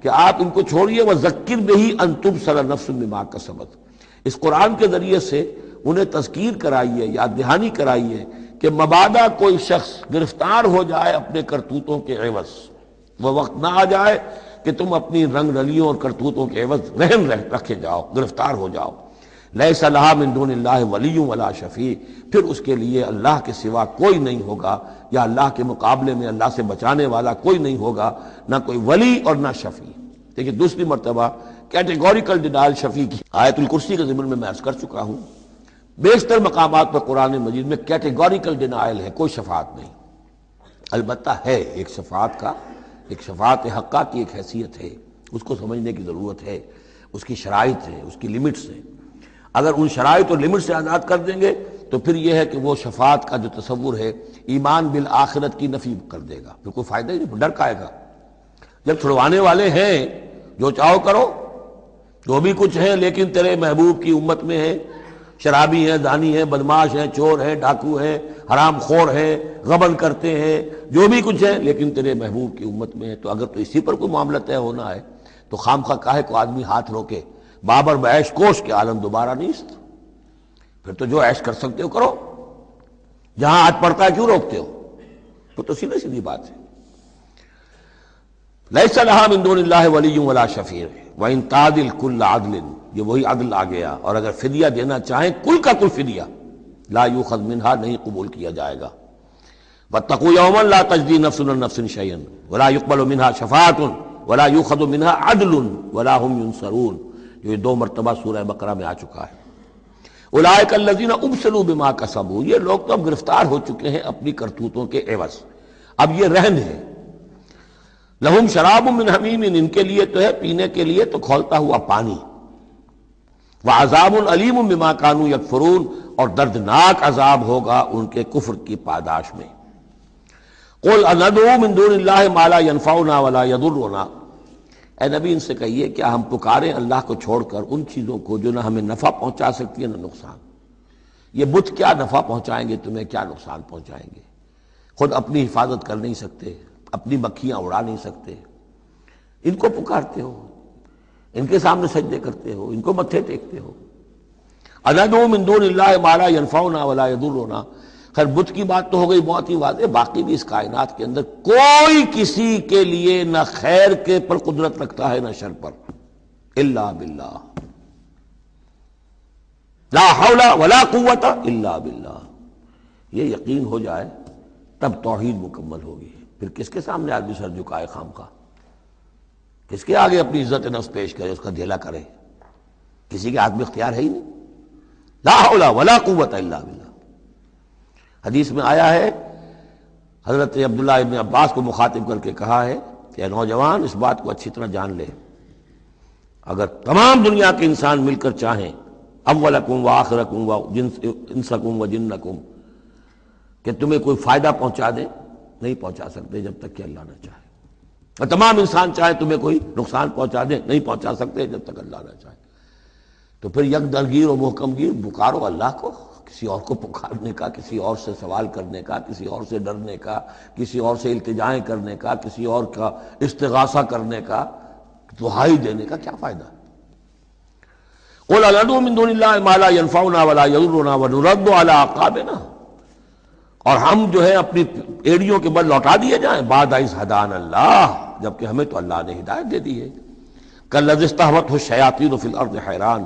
کہ آپ ان کو چھوڑیے، وَذَكِّرْ بِهِ أَن تُبْصَرَ نَفْسٌ بِمَا كَسَبَتْ، اس قرآن کے ذریعے سے انہیں تذکیر کرائیے، یاد دہانی کرائیے کہ مبادا کوئی شخص گرفتار ہو جائے اپنے کرتوتوں کے عوض، وہ وقت نہ آ جائے کہ تم اپنی رنگ رلیوں اور کرتوتوں کے عوض رہن رکھے جاؤ، گرفتار ہو جاؤ۔ لیس لہا من دون اللہ ولی ولا شفیع، پھر اس کے لیے اللہ کے سوا کوئی نہیں ہوگا، یا اللہ کے مقابلے میں اللہ سے بچانے والا کوئی نہیں ہوگا، نہ کوئی ولی اور نہ شفیع۔ دیکھیے دوسری مرتبہ کیٹیگوریکل ڈینائل شفیع کی آیت الکرسی کے ضمن میں عرض کر چکا ہوں، بیشتر مقامات پر قرآن مجید میں کیٹیگوریکل ڈینائل ہے، کوئی شفاعت نہیں۔ البتہ ہے ایک شفاعت کا، ایک شفاعت حقہ کی ایک حیثیت ہے، اس کو سمجھنے کی ضرورت ہے، اس کی شرائط ہے، اس کی لیمٹس ہیں۔ اگر ان شرائط اور لمٹ سے آزاد کر دیں گے تو پھر یہ ہے کہ وہ شفاعت کا جو تصور ہے ایمان بالآخرت کی نفی کر دے گا، پھر کوئی فائدہ ہی نہیں، ڈر کائے گا۔ جب چھڑوانے والے ہیں جو چاہو کرو، جو بھی کچھ ہے، لیکن تیرے محبوب کی امت میں ہے، شرابی ہیں، دانی ہیں، بدماش ہیں، چور ہیں، ڈاکو ہیں، حرام خور ہیں، غبن کرتے ہیں، جو بھی کچھ ہے، لیکن تیرے محبوب کی امت میں ہے، تو اگر تو اسی پر کوئی معاملہ طے ہونا ہے تو خام خواہ کاہے کو آدمی ہاتھ روکے، بابر بعیش کوش کے عالم دوبارہ نیست، پھر تو جو عیش کر سکتے ہو کرو، جہاں ہاتھ پڑتا ہے کیوں روکتے ہو؟ تو سیدھی سیدھی بات ہے۔ لیس لہا من دون اللہ ولی ولا شفیع وان تعدل کل عدل، یہ وہی عدل آ گیا، اور اگر فدیہ دینا چاہیں کل کا کل فدیہ، لا یؤخذ منہا، نہیں قبول کیا جائے گا۔ واتقوا یوما لا تجزی نفس عن نفس شیئا ولا يقبل منها شفاعۃ ولا یؤخذ منها عدل ولا هم ينصرون، جو یہ 2 مرتبہ سورہ بقرہ میں آ چکا ہے۔ اولئک الذین ابسلوا بما کسبوا، یہ لوگ تو اب گرفتار ہو چکے ہیں اپنی کرتوتوں کے عوض، اب یہ رہن ہے۔ لہم شراب من حمیم، ان کے لیے تو ہے پینے کے لیے تو کھولتا ہوا پانی، وعذاب علیم بما کانوا یکفرون، اور دردناک عذاب ہوگا ان کے کفر کی پاداش میں۔ قل اندعو من دون اللہ ما لا ينفعنا ولا يضرنا، اے نبی ان سے کہیے کیا ہم پکاریں اللہ کو چھوڑ کر ان چیزوں کو جو نہ ہمیں نفع پہنچا سکتی ہے نہ نقصان؟ یہ بت کیا نفع پہنچائیں گے تمہیں، کیا نقصان پہنچائیں گے؟ خود اپنی حفاظت کر نہیں سکتے، اپنی مکھیاں اڑا نہیں سکتے، ان کو پکارتے ہو، ان کے سامنے سجدے کرتے ہو، ان کو متھے ٹیکتے ہو۔ اندعو من دون اللہ ما لا ينفعنا ولا يضرنا، خیر بت کی بات تو ہو گئی بہت ہی واضح، باقی بھی اس کائنات کے اندر کوئی کسی کے لیے نہ خیر کے پر قدرت رکھتا ہے نہ شر پر، الا باللہ، لا حول ولا قوت الا باللہ، یہ یقین ہو جائے تب توحید مکمل ہوگی۔ پھر کس کے سامنے آدمی سر جھکائے خام خواہ، کس کے آگے اپنی عزت نفس پیش کرے، اس کا دھیلا کرے؟ کسی کے ہاتھ میں اختیار ہے ہی نہیں۔ لا حول ولا قوت الا باللہ۔ حدیث میں آیا ہے، حضرت عبداللہ ابن عباس کو مخاطب کر کے کہا ہے کہ اے نوجوان، اس بات کو اچھی طرح جان لے، اگر تمام دنیا کے انسان مل کر چاہیں، اولکم و آخرکم و انسکم و جنکم، کہ تمہیں کوئی فائدہ پہنچا دیں، نہیں پہنچا سکتے جب تک کہ اللہ نہ چاہے، اور تمام انسان چاہے تمہیں کوئی نقصان پہنچا دیں، نہیں پہنچا سکتے جب تک اللہ نہ چاہے۔ تو پھر یک درگیر و محکم گیر پکارو اللہ کو، کسی اور کو پکارنے کا، کسی اور سے سوال کرنے کا، کسی اور سے ڈرنے کا، کسی اور سے التجائیں کرنے کا، کسی اور کا استغاثہ کرنے کا، دہائی دینے کا کیا فائدہ؟ قل ندعو من دون اللہ ما لا ينفعنا ولا يضرنا ونرد على اعقابنا، اور ہم جو ہے اپنی ایڑیوں کے بل لوٹا دیے جائیں، بعد اذ ہدانا اللہ، جبکہ ہمیں تو اللہ نے ہدایت دے دی ہے۔ کالذی استہوته الشیاطین فی الارض حیران،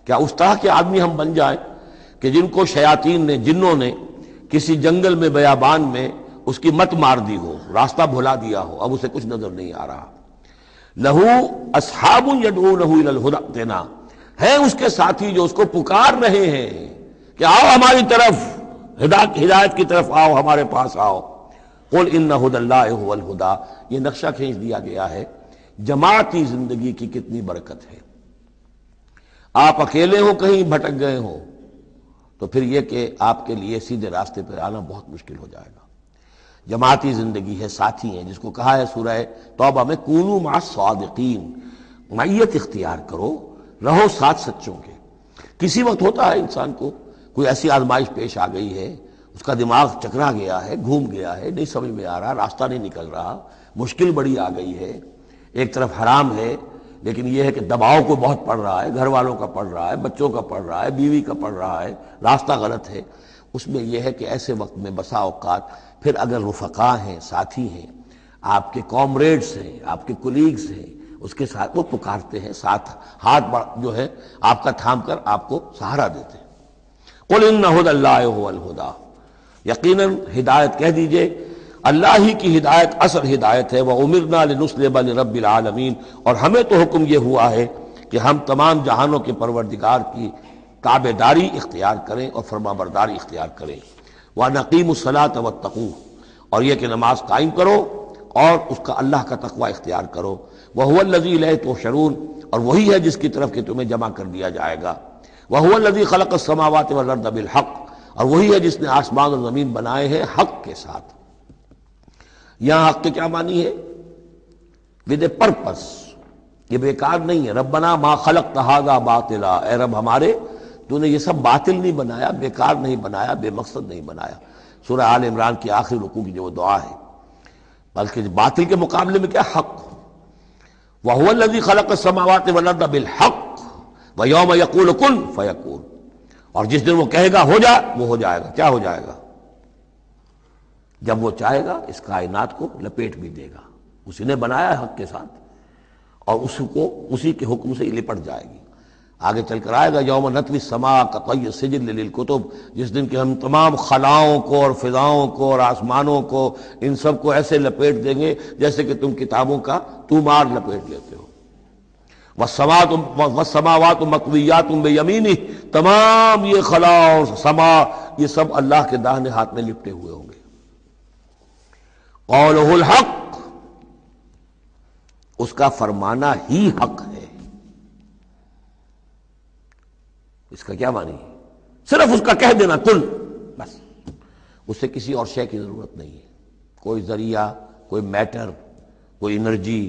کیا اس طرح کے آدمی ہم بن جائیں کہ جن کو شیاطین نے، جنوں نے کسی جنگل میں بیابان میں اس کی مت مار دی ہو، راستہ بھلا دیا ہو، اب اسے کچھ نظر نہیں آ رہا۔ لہو اصحاب یدعونہ الی الہدی ائتنا، ہیں اس کے ساتھی جو اس کو پکار رہے ہیں کہ آؤ ہماری طرف، ہدایت کی طرف آؤ، ہمارے پاس آؤ۔ قل ان ھدی اللہ ھو الھدی، یہ نقشہ کھینچ دیا گیا ہے جماعتی زندگی کی کتنی برکت ہے۔ آپ اکیلے ہو، کہیں بھٹک گئے ہو، تو پھر یہ کہ آپ کے لیے سیدھے راستے پر آنا بہت مشکل ہو جائے گا۔ جماعتی زندگی ہے، ساتھی ہیں، جس کو کہا ہے سورہ توبہ میں کونوا مع الصادقین، معیت اختیار کرو، رہو ساتھ سچوں کے۔ کسی وقت ہوتا ہے انسان کو کوئی ایسی آزمائش پیش آ گئی ہے، اس کا دماغ چکرا گیا ہے، گھوم گیا ہے، نہیں سمجھ میں آ رہا، راستہ نہیں نکل رہا، مشکل بڑی آ گئی ہے، ایک طرف حرام ہے لیکن یہ ہے کہ دباؤ کو بہت پڑ رہا ہے، گھر والوں کا پڑ رہا ہے، بچوں کا پڑ رہا ہے، بیوی کا پڑ رہا ہے، راستہ غلط ہے۔ اس میں یہ ہے کہ ایسے وقت میں بسا اوقات پھر اگر رفقا ہیں، ساتھی ہیں، آپ کے کامریڈز ہیں، آپ کے کولیگز ہیں، اس کے ساتھ وہ پکارتے ہیں، ساتھ ہاتھ جو ہے آپ کا تھام کر آپ کو سہارا دیتے ہیں۔ قل ان ھدی اللہ ھو الھدی، یقیناً ہدایت کہہ دیجئے اللہ ہی کی ہدایت اصل ہدایت ہے۔ وَأُمِرْنَا لِنُسْلِمَ لِرَبِّ الْعَالَمِينَ، اور ہمیں تو حکم یہ ہوا ہے کہ ہم تمام جہانوں کے پروردگار کی تابع داری اختیار کریں اور فرما برداری اختیار کریں۔ وَنَقِيمُ الصَّلَاةَ وَاتَّقُوهُ، اور یہ کہ نماز قائم کرو اور اس کا اللہ کا تقوی اختیار کرو۔ وَهُوَ الَّذِي إِلَيْهِ تُحْشَرُونَ، اور وہی ہے جس کی طرف کہ تمہیں جمع کر دیا جائے گا۔ وَهُوَ الَّذِي خَلَقَ السَّمَاوَاتِ وَالْأَرْضَ بِالْحَقِّ، اور وہی ہے جس نے آسمان اور زمین بنائے ہیں حق کے ساتھ۔ یہاں حق کے کیا معنی ہے؟ ود اے پرپس، یہ بیکار نہیں ہے۔ ربنا ما خلقت ھذا باطلا، اے رب ہمارے، تو نے یہ سب باطل نہیں بنایا، بیکار نہیں بنایا، بے مقصد نہیں بنایا۔ سورہ آل عمران کی آخری رکوع کی جو دعا ہے، بلکہ باطل کے مقابلے میں کیا؟ حق۔ وَهُوَ الَّذِي خَلَقَ السَّمَاوَاتِ وَالْأَرْضَ بِالْحَقِّ وَيَوْمَ يَقُولُ كُن فَيَكُونُ، اور جس دن وہ کہے گا ہو جا، وہ ہو جائے گا۔ کیا ہو جائے گا؟ جب وہ چاہے گا اس کائنات کو لپیٹ بھی دے گا، اسی نے بنایا ہے حق کے ساتھ، اور اس کو اسی کے حکم سے لپٹ جائے گی۔ آگے چل کر آئے گا یوم نطوی السماء کطی السجل للکتب، جس دن کہ ہم تمام خلاؤں کو اور فضاؤں کو اور آسمانوں کو، ان سب کو ایسے لپیٹ دیں گے جیسے کہ تم کتابوں کا طومار لپیٹ لیتے ہو۔ والسماوات مطویات بیمینہ، تمام یہ خلا اور سما یہ سب اللہ کے داہنے ہاتھ میں لپٹے ہوئے ہوں گے۔ قولہ الحق، اس کا فرمانا ہی حق ہے۔ اس کا کیا معنی ہے؟ صرف اس کا کہہ دینا کن، بس، اس سے کسی اور شے کی ضرورت نہیں ہے، کوئی ذریعہ، کوئی میٹر، کوئی انرجی،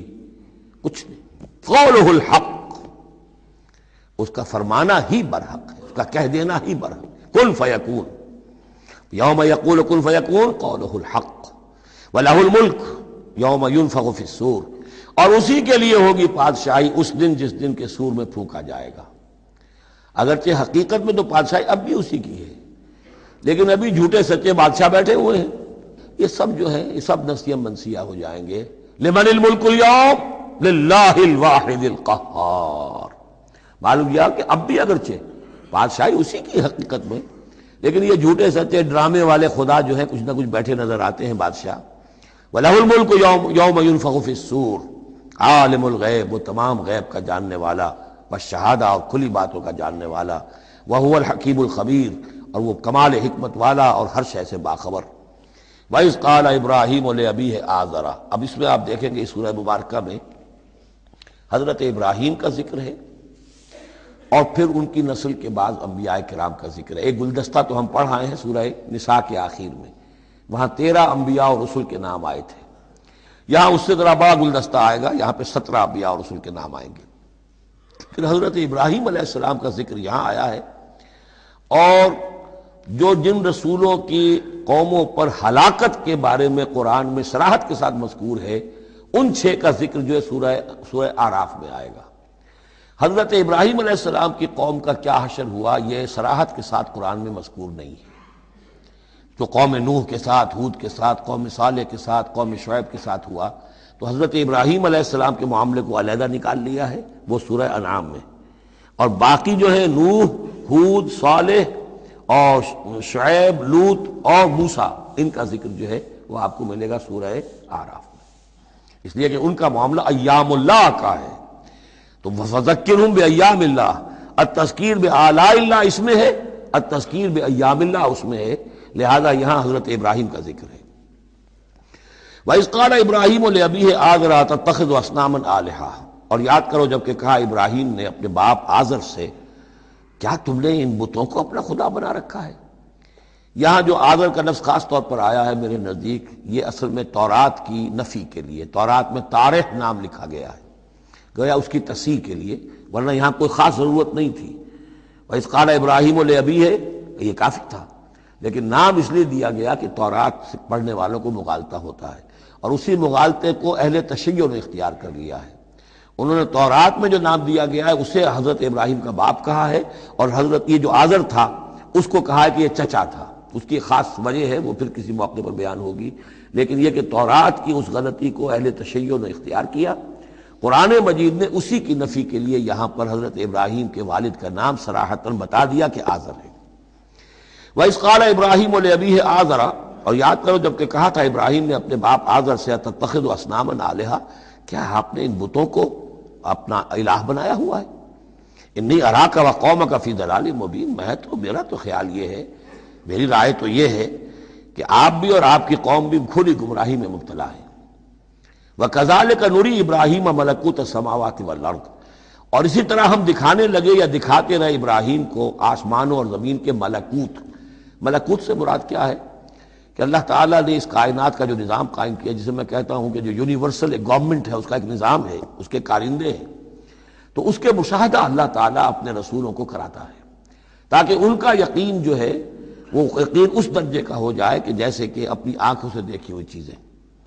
کچھ نہیں۔ قولہ الحق، اس کا فرمانا ہی برحق ہے، اس کا کہہ دینا ہی برحق۔ کن فیکون، یوم یقول کن فیکون قولہ الحق، وَلَهُ الْمُلْكُ یوم يُنفَخُ فِي الصُّورِ، اور اسی کے لیے ہوگی بادشاہی اس دن جس دن کے سور میں پھونکا جائے گا۔ اگرچہ حقیقت میں تو بادشاہی اب بھی اسی کی ہے، لیکن ابھی جھوٹے سچے بادشاہ بیٹھے ہوئے ہیں۔ یہ سب جو ہیں یہ سب نسیہ منسیہ ہو جائیں گے۔ لمن الملک اليوم للہ الواحد القہار، معلوم یہ کہ اب بھی اگرچہ بادشاہی اسی کی حقیقت میں، لیکن یہ جھوٹے سچے ڈرامے والے خدا جو ہیں کچھ نہ کچھ بیٹھے نظر آتے ہیں بادشاہ۔ وَلَهُ الْمُلْكُ يَوْمَ يُنفَخُ فِي الصُّورِ، عالم الغیب، وہ تمام غیب کا جاننے والا، والشہادہ، اور کھلی باتوں کا جاننے والا، وَهُوَ الْحَكِيمُ الْخَبِيرُ، اور وہ کمال حکمت والا اور ہر شے سے باخبر۔ وَإِذْ قَالَ إِبْرَاهِيمُ لِأَبِيهِ آزَرَ، اب اس میں آپ دیکھیں گے اس سورہ مبارکہ میں حضرت ابراہیم کا ذکر ہے اور پھر ان کی نسل کے بعض انبیاء کرام کا ذکر ہے۔ ایک گلدستہ تو ہم پڑھ آئے ہیں سورہ نساء کے آخر میں، وہاں 13 انبیاء اور رسل کے نام آئے تھے، یہاں اس سے ذرا بڑا گلدستہ آئے گا، یہاں پہ 17 انبیاء اور رسل کے نام آئیں گے۔ پھر حضرت ابراہیم علیہ السلام کا ذکر یہاں آیا ہے، اور جو جن رسولوں کی قوموں پر ہلاکت کے بارے میں قرآن میں صراحت کے ساتھ مذکور ہے، ان 6 کا ذکر جو ہے سورہ اعراف میں آئے گا۔ حضرت ابراہیم علیہ السلام کی قوم کا کیا حشر ہوا یہ صراحت کے ساتھ قرآن میں مذکور نہیں ہے۔ جو قوم نوح کے ساتھ، ہود کے ساتھ، قوم صالح کے ساتھ، قوم شعیب کے ساتھ ہوا، تو حضرت ابراہیم علیہ السلام کے معاملے کو علیحدہ نکال لیا ہے، وہ سورہ انعام میں، اور باقی جو ہے نوح، ہود، صالح اور شعیب، لوط اور موسیٰ، ان کا ذکر جو ہے وہ آپ کو ملے گا سورہ اعراف میں، اس لیے کہ ان کا معاملہ ایام اللہ کا ہے۔ تو فذکرہم بایام اللہ، التذکیر بآلاء اللہ اس میں ہے، التذکیر بایام اللہ اس میں ہے، لہذا یہاں حضرت ابراہیم کا ذکر ہے۔ وَإِذْ قَالَ إِبْرَاهِيمُ لِأَبِيهِ آزَرَ أَتَتَّخِذُ أَصْنَامًا آلِهَةً، اور یاد کرو جب کہ کہا ابراہیم نے اپنے باپ آزر سے، کیا تم نے ان بتوں کو اپنا خدا بنا رکھا ہے؟ یہاں جو آزر کا لفظ خاص طور پر آیا ہے میرے نزدیک، یہ اصل میں تورات کی نفی کے لیے، تورات میں تارح نام لکھا گیا ہے، گویا اس کی تصحیح کے لیے، ورنہ یہاں کوئی خاص ضرورت نہیں تھی۔ وَإِذْ قَالَ إِبْرَاهِيمُ لِأَبِيهِ، یہ کافی تھا، لیکن نام اس لیے دیا گیا کہ تورات سے پڑھنے والوں کو مغالطہ ہوتا ہے، اور اسی مغالطے کو اہل تشیع نے اختیار کر لیا ہے۔ انہوں نے تورات میں جو نام دیا گیا ہے اسے حضرت ابراہیم کا باپ کہا ہے، اور حضرت یہ جو آزر تھا اس کو کہا ہے کہ یہ چچا تھا۔ اس کی خاص وجہ ہے، وہ پھر کسی موقع پر بیان ہوگی، لیکن یہ کہ تورات کی اس غلطی کو اہل تشیع نے اختیار کیا۔ قرآن مجید نے اسی کی نفی کے لیے یہاں پر حضرت ابراہیم کے والد کا نام صراحتاً بتا دیا کہ آزر ہے۔ وَإِذْ قَالَ إِبْرَاهِيمُ لِأَبِيهِ آزَرَ، اور یاد کرو جب کہ کہا تھا ابراہیم نے اپنے باپ آزر سے، أَتَتَّخِذُ أَصْنَامًا آلِهَةً، کیا آپ نے ان بتوں کو اپنا الہ بنایا ہوا ہے؟ انی اراک وقومک فی ضلال مبین، میرا تو خیال یہ ہے، میری رائے تو یہ ہے کہ آپ بھی اور آپ کی قوم بھی کھلی گمراہی میں مبتلا ہے۔ وَكَذَلِكَ نُرِي إِبْرَاهِيمَ مَلَكُوتَ السَّمَاوَاتِ وَالْأَرْضِ، اور اسی طرح ہم دکھانے لگے یا دکھاتے رہے ابراہیم کو آسمانوں اور زمین کے ملکوت۔ ملکوت سے مراد کیا ہے کہ اللہ تعالیٰ نے اس کائنات کا جو نظام قائم کیا، جسے میں کہتا ہوں کہ جو یونیورسل ایک گورنمنٹ ہے، اس کا ایک نظام ہے، اس کے کارندے ہیں، تو اس کے مشاہدہ اللہ تعالیٰ اپنے رسولوں کو کراتا ہے، تاکہ ان کا یقین جو ہے وہ یقین اس درجے کا ہو جائے کہ جیسے کہ اپنی آنکھوں سے دیکھی ہوئی چیزیں،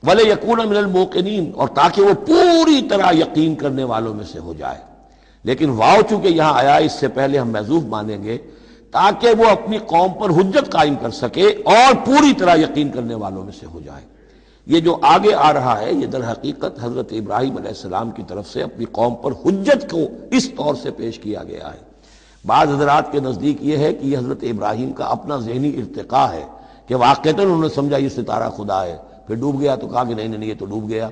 وَلِيَكُونَ مِنَ الْمُوقِنِينَ، اور تاکہ وہ پوری طرح یقین کرنے والوں میں سے ہو جائے۔ لیکن واو چونکہ یہاں آیا، اس سے پہلے ہم محذوف مانیں گے تاکہ وہ اپنی قوم پر حجت قائم کر سکے اور پوری طرح یقین کرنے والوں میں سے ہو جائے۔ یہ جو آگے آ رہا ہے یہ در حقیقت حضرت ابراہیم علیہ السلام کی طرف سے اپنی قوم پر حجت کو اس طور سے پیش کیا گیا ہے۔ بعض حضرات کے نزدیک یہ ہے کہ یہ حضرت ابراہیم کا اپنا ذہنی ارتقاء ہے کہ واقعتاً انہوں نے سمجھا یہ ستارہ خدا ہے، پھر ڈوب گیا تو کہا کہ نہیں نہیں یہ تو ڈوب گیا،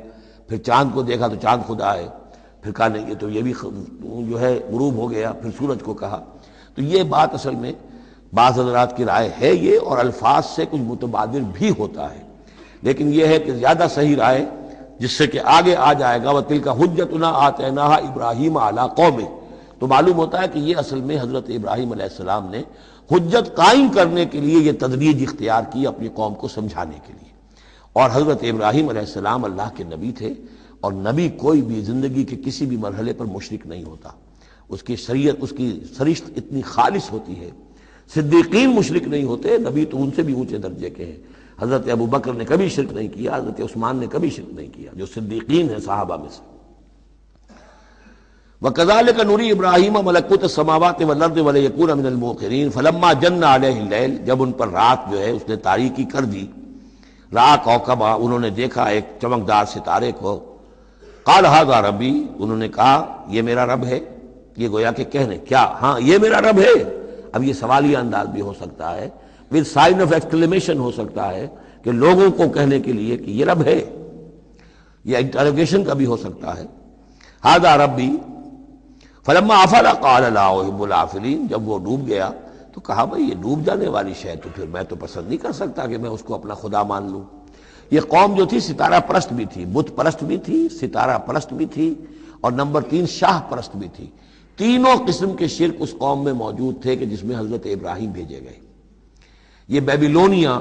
پھر چاند کو دیکھا تو چاند خدا ہے، پھر کہا نہیں یہ تو یہ بھی جو ہے غروب ہو گیا، پھر سورج کو کہا۔ تو یہ بات اصل میں بعض حضرات کی رائے ہے یہ، اور الفاظ سے کچھ متبادر بھی ہوتا ہے، لیکن یہ ہے کہ زیادہ صحیح رائے جس سے کہ آگے آ جائے گا وَتِلْكَ حُجَّتُنَا آتَيْنَاهَا إِبْرَاهِيمَ عَلَىٰ قَوْمِهِ، تو معلوم ہوتا ہے کہ یہ اصل میں حضرت ابراہیم علیہ السلام نے حجت قائم کرنے کے لیے یہ تدریج اختیار کی اپنی قوم کو سمجھانے کے لیے۔ اور حضرت ابراہیم علیہ السلام اللہ کے نبی تھے، اور نبی کوئی بھی زندگی کے کسی بھی مرحلے پر مشرک نہیں ہوتا، اس کی شریعت، اس کی سرشت اتنی خالص ہوتی ہے۔ صدیقین مشرک نہیں ہوتے، نبی تو ان سے بھی اونچے درجے کے ہیں۔ حضرت ابو بکر نے کبھی شرک نہیں کیا، حضرت عثمان نے کبھی شرک نہیں کیا، جو صدیقین ہیں صحابہ میں سے۔ وَكَذَلِكَ نُرِي إِبْرَاهِيمَ مَلَكُوتَ السَّمَاوَاتِ وَالْأَرْضِ وَلِيَكُونَ مِنَ الْمُوقِنِينَ فَلَمَّا جَنَّ عَلَيْهِ اللَّيْلُ، جب ان پر رات جو ہے اس نے تاریکی کر دی، رأى كوكبا، انہوں نے دیکھا ایک چمکدار ستارے کو، قال هذا ربی، انہوں نے کہا یہ میرا رب ہے۔ یہ گویا کہ کہنے کیا، ہاں یہ میرا رب ہے۔ اب یہ سوالیہ انداز بھی ہو سکتا ہے، ود سائن آف ایکسکلیمیشن ہو سکتا ہے کہ لوگوں کو کہنے کے لیے کہ یہ رب ہے، یہ انٹروگیشن کا بھی ہو سکتا ہے. ھذا ربی فلما افل قال لا احب الافلین، جب وہ ڈوب گیا تو کہا بھائی یہ ڈوب جانے والی شے تو پھر میں تو پسند نہیں کر سکتا کہ میں اس کو اپنا خدا مان لوں. یہ قوم جو تھی ستارہ پرست بھی تھی، بت پرست بھی تھی، ستارہ پرست بھی تھی، اور نمبر 3 شاہ پرست بھی تھی. تینوں قسم کے شرک اس قوم میں موجود تھے کہ جس میں حضرت ابراہیم بھیجے گئے. یہ بیبیلونیا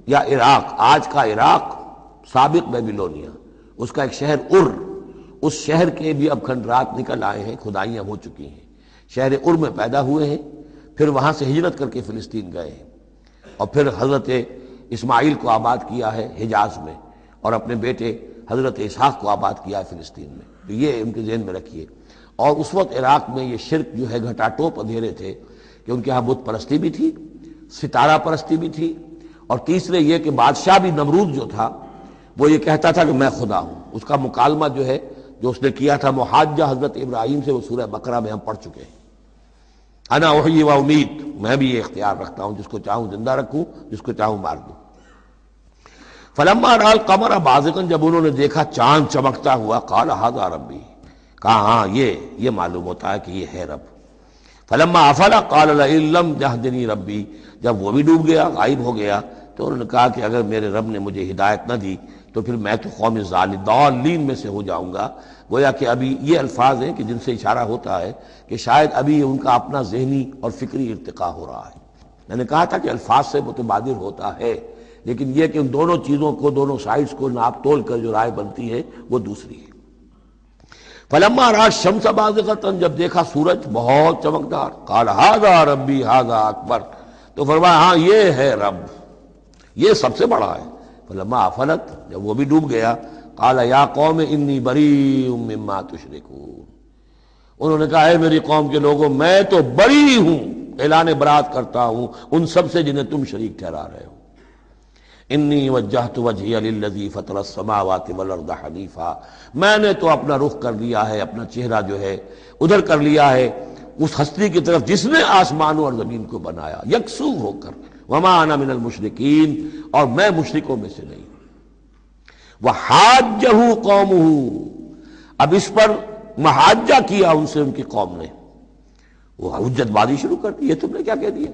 یا عراق، آج کا عراق، سابق بیبیلونیا، اس کا ایک شہر اس شہر کے بھی اب کھنڈرات نکل آئے ہیں، کھدائیاں ہو چکی ہیں. شہر میں پیدا ہوئے ہیں، پھر وہاں سے ہجرت کر کے فلسطین گئے ہیں، اور پھر حضرت اسماعیل کو آباد کیا ہے حجاز میں، اور اپنے بیٹے حضرت اسحاق کو آباد کیا ہے فلسطین میں. تو یہ ان کے ذہن میں رکھیے. اور اس وقت عراق میں یہ شرک جو ہے گھٹا ٹوپ اندھیرے تھے کہ ان کے ہاں بت پرستی بھی تھی، ستارہ پرستی بھی تھی، اور تیسرے یہ کہ بادشاہ بھی نمرود جو تھا وہ یہ کہتا تھا کہ میں خدا ہوں. اس کا مکالمہ جو ہے جو اس نے کیا تھا محاجہ حضرت ابراہیم سے، وہ سورہ بقرہ میں ہم پڑھ چکے ہیں. انا احیی و امید، میں بھی یہ اختیار رکھتا ہوں، جس کو چاہوں زندہ رکھوں، جس کو چاہوں مار دوں. فلما رأى القمر بازغا، جب انہوں نے دیکھا چاند چمکتا ہوا، قال ھذا ربی، کہا ہاں یہ معلوم ہوتا ہے کہ یہ ہے رب. فلما افل قال لئن لم يهدنی ربی، جب وہ بھی ڈوب گیا، غائب ہو گیا، تو انہوں نے کہا کہ اگر میرے رب نے مجھے ہدایت نہ دی تو پھر میں تو قوم ضالین میں سے ہو جاؤں گا. گویا کہ ابھی یہ الفاظ ہیں کہ جن سے اشارہ ہوتا ہے کہ شاید ابھی ان کا اپنا ذہنی اور فکری ارتقاء ہو رہا ہے. میں نے کہا تھا کہ الفاظ سے متبادر ہوتا ہے، لیکن یہ کہ ان دونوں چیزوں کو، دونوں سائڈز کو ناپ تول کر جو رائے بنتی ہے وہ دوسری ہے. فلما رأى الشمس بازغة، جب دیکھا سورج بہت چمکدار، قال ھذا ربی ھذا اکبر، تو فرمایا ہاں یہ ہے رب، یہ سب سے بڑا ہے. فلما افلت، جب وہ بھی ڈوب گیا، قال یا قوم انی بریء مما تشرکون، انہوں نے کہا اے میری قوم کے لوگوں میں تو بری ہوں، اعلان برات کرتا ہوں ان سب سے جنہیں تم شریک ٹھہرا رہے ہو. انی وجہت وجہی للذی فطر السماوات والارض حنیفا، میں نے تو اپنا رخ کر لیا ہے، اپنا چہرہ جو ہے ادھر کر لیا ہے اس ہستی کی طرف جس نے آسمانوں اور زمین کو بنایا یکسو ہو کر. وما انا من المشرکین، اور میں مشرکوں میں سے نہیں. وحاجہ قومہ، اب اس پر محاجہ کیا ان سے ان کی قوم نے، وہ حجت بازی شروع کر دی. یہ تم نے کیا کہہ دیا؟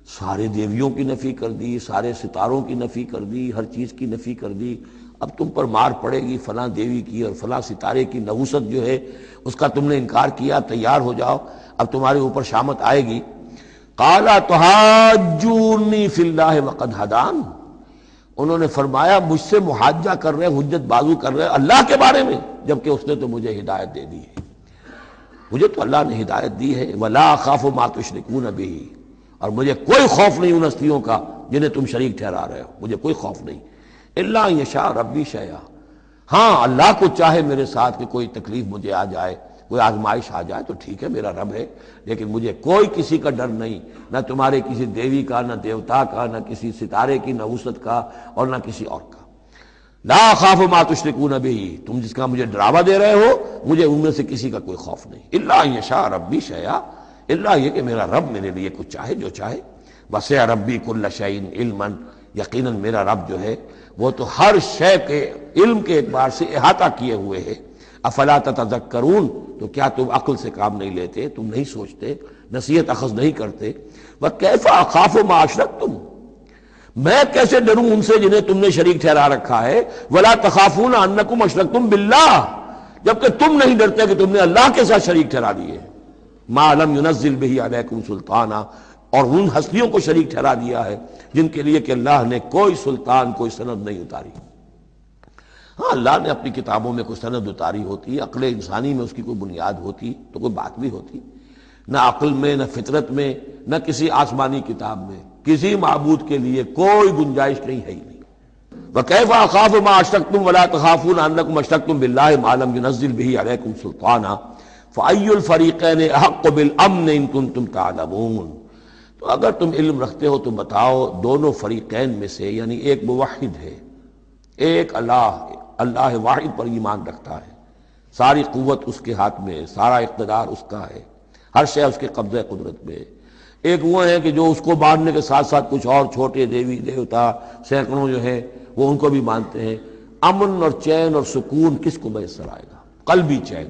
سارے دیویوں کی نفی کر دی، سارے ستاروں کی نفی کر دی، ہر چیز کی نفی کر دی. اب تم پر مار پڑے گی فلاں دیوی کی اور فلاں ستارے کی نحوست جو ہے اس کا تم نے انکار کیا، تیار ہو جاؤ اب تمہارے اوپر شامت آئے گی. قال تحاجونی فی اللہ وقد ہدان، انہوں نے فرمایا مجھ سے محاجہ کر رہے، حجت بازو کر رہے اللہ کے بارے میں، جبکہ اس نے تو مجھے ہدایت دے دی ہے، مجھے تو اللہ نے ہدایت دی ہے. ولا اخاف ما تشرکون بہ، اور مجھے کوئی خوف نہیں ان ہستیوں کا جنہیں تم شریک ٹھہرا رہے ہو، مجھے کوئی خوف نہیں. الا ان یشاء ربی شیئا، ہاں اللہ کو چاہے میرے ساتھ کہ کوئی تکلیف مجھے آ جائے، کوئی آزمائش آ جائے تو ٹھیک ہے، میرا رب ہے، لیکن مجھے کوئی کسی کا ڈر نہیں، نہ تمہارے کسی دیوی کا، نہ دیوتا کا، نہ کسی ستارے کی نحوست کا، اور نہ کسی اور کا. لا اخاف ما تشرکون بہ، تم جس کا مجھے ڈراوا دے رہے ہو مجھے ان میں سے کسی کا کوئی خوف نہیں. الا ان یشاء ربی شیئا، الا یہ کہ میرا رب میرے لیے کچھ چاہے جو چاہے. وسع ربی کل شیء علما، یقیناً میرا رب جو ہے وہ تو ہر شے کے علم کے اعتبار سے احاطہ کیے ہوئے ہے. افلا تتذکرون، تو کیا تم عقل سے کام نہیں لیتے، تم نہیں سوچتے، نصیحت اخذ نہیں کرتے. وکیف اخاف ما اشرکتم، میں کیسے ڈروں ان سے جنہیں تم نے شریک ٹھہرا رکھا ہے. ولا تخافون انکم اشرکتم باللہ، جبکہ تم نہیں ڈرتے کہ تم نے اللہ کے ساتھ شریک ٹھہرا دیے. ما لم ينزل به علیکم سلطانا، اور ان ہستیوں کو شریک ٹھہرا دیا ہے جن کے لیے کہ اللہ نے کوئی سلطان، کوئی سند نہیں اتاری. ہاں اللہ نے اپنی کتابوں میں کوئی سند اتاری ہوتی، عقل انسانی میں اس کی کوئی بنیاد ہوتی تو کوئی بات بھی ہوتی. نہ عقل میں، نہ فطرت میں، نہ کسی آسمانی کتاب میں کسی معبود کے لیے کوئی گنجائش کہیں ہے ہی نہیں. وَكَيْفَ أَخَافُ مَا أَشْرَكْتُمْ وَلَا تَخَافُونَ أَنَّكُمْ أَشْرَكْتُمْ بِاللَّهِ مَا لَمْ يُنَزِّلْ بِهِ عَلَيْكُمْ سُلْطَانًا فَأَيُّ الْفَرِيقَيْنِ أَحَقُّ بِالْأَمْنِ إِن كُنتُمْ تَعْلَمُونَ. تو اگر تم علم رکھتے ہو تو بتاؤ دونوں فریقین میں سے، یعنی ایک موحد ہے، ایک اللہ واحد پر ایمان رکھتا ہے، ساری قوت اس کے ہاتھ میں، سارا اقتدار اس کا ہے، ہر شے اس کے قبضہ قدرت میں. ایک وہ ہیں کہ جو اس کو ماننے کے ساتھ ساتھ کچھ اور چھوٹے دیوی دیوتا سینکڑوں جو ہیں وہ ان کو بھی مانتے ہیں۔ امن اور چین اور سکون کس کو میسر آئے گا؟ قلبی چین،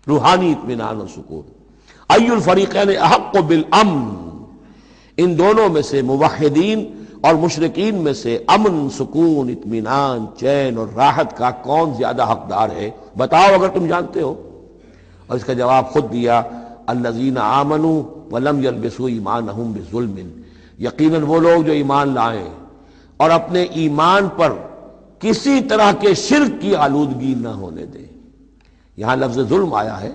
روحانی اطمینان اور سکون۔ ای الفریقین احق بالامن، ان دونوں میں سے موحدین اور مشرکین میں سے امن، سکون، اطمینان، چین اور راحت کا کون زیادہ حقدار ہے؟ بتاؤ اگر تم جانتے ہو۔ اور اس کا جواب خود دیا، الذین آمنوا ولم یلبسوا ایمانہم بظلم، یقیناً وہ لوگ جو ایمان لائیں اور اپنے ایمان پر کسی طرح کے شرک کی آلودگی نہ ہونے دیں۔ یہاں لفظ ظلم آیا ہے،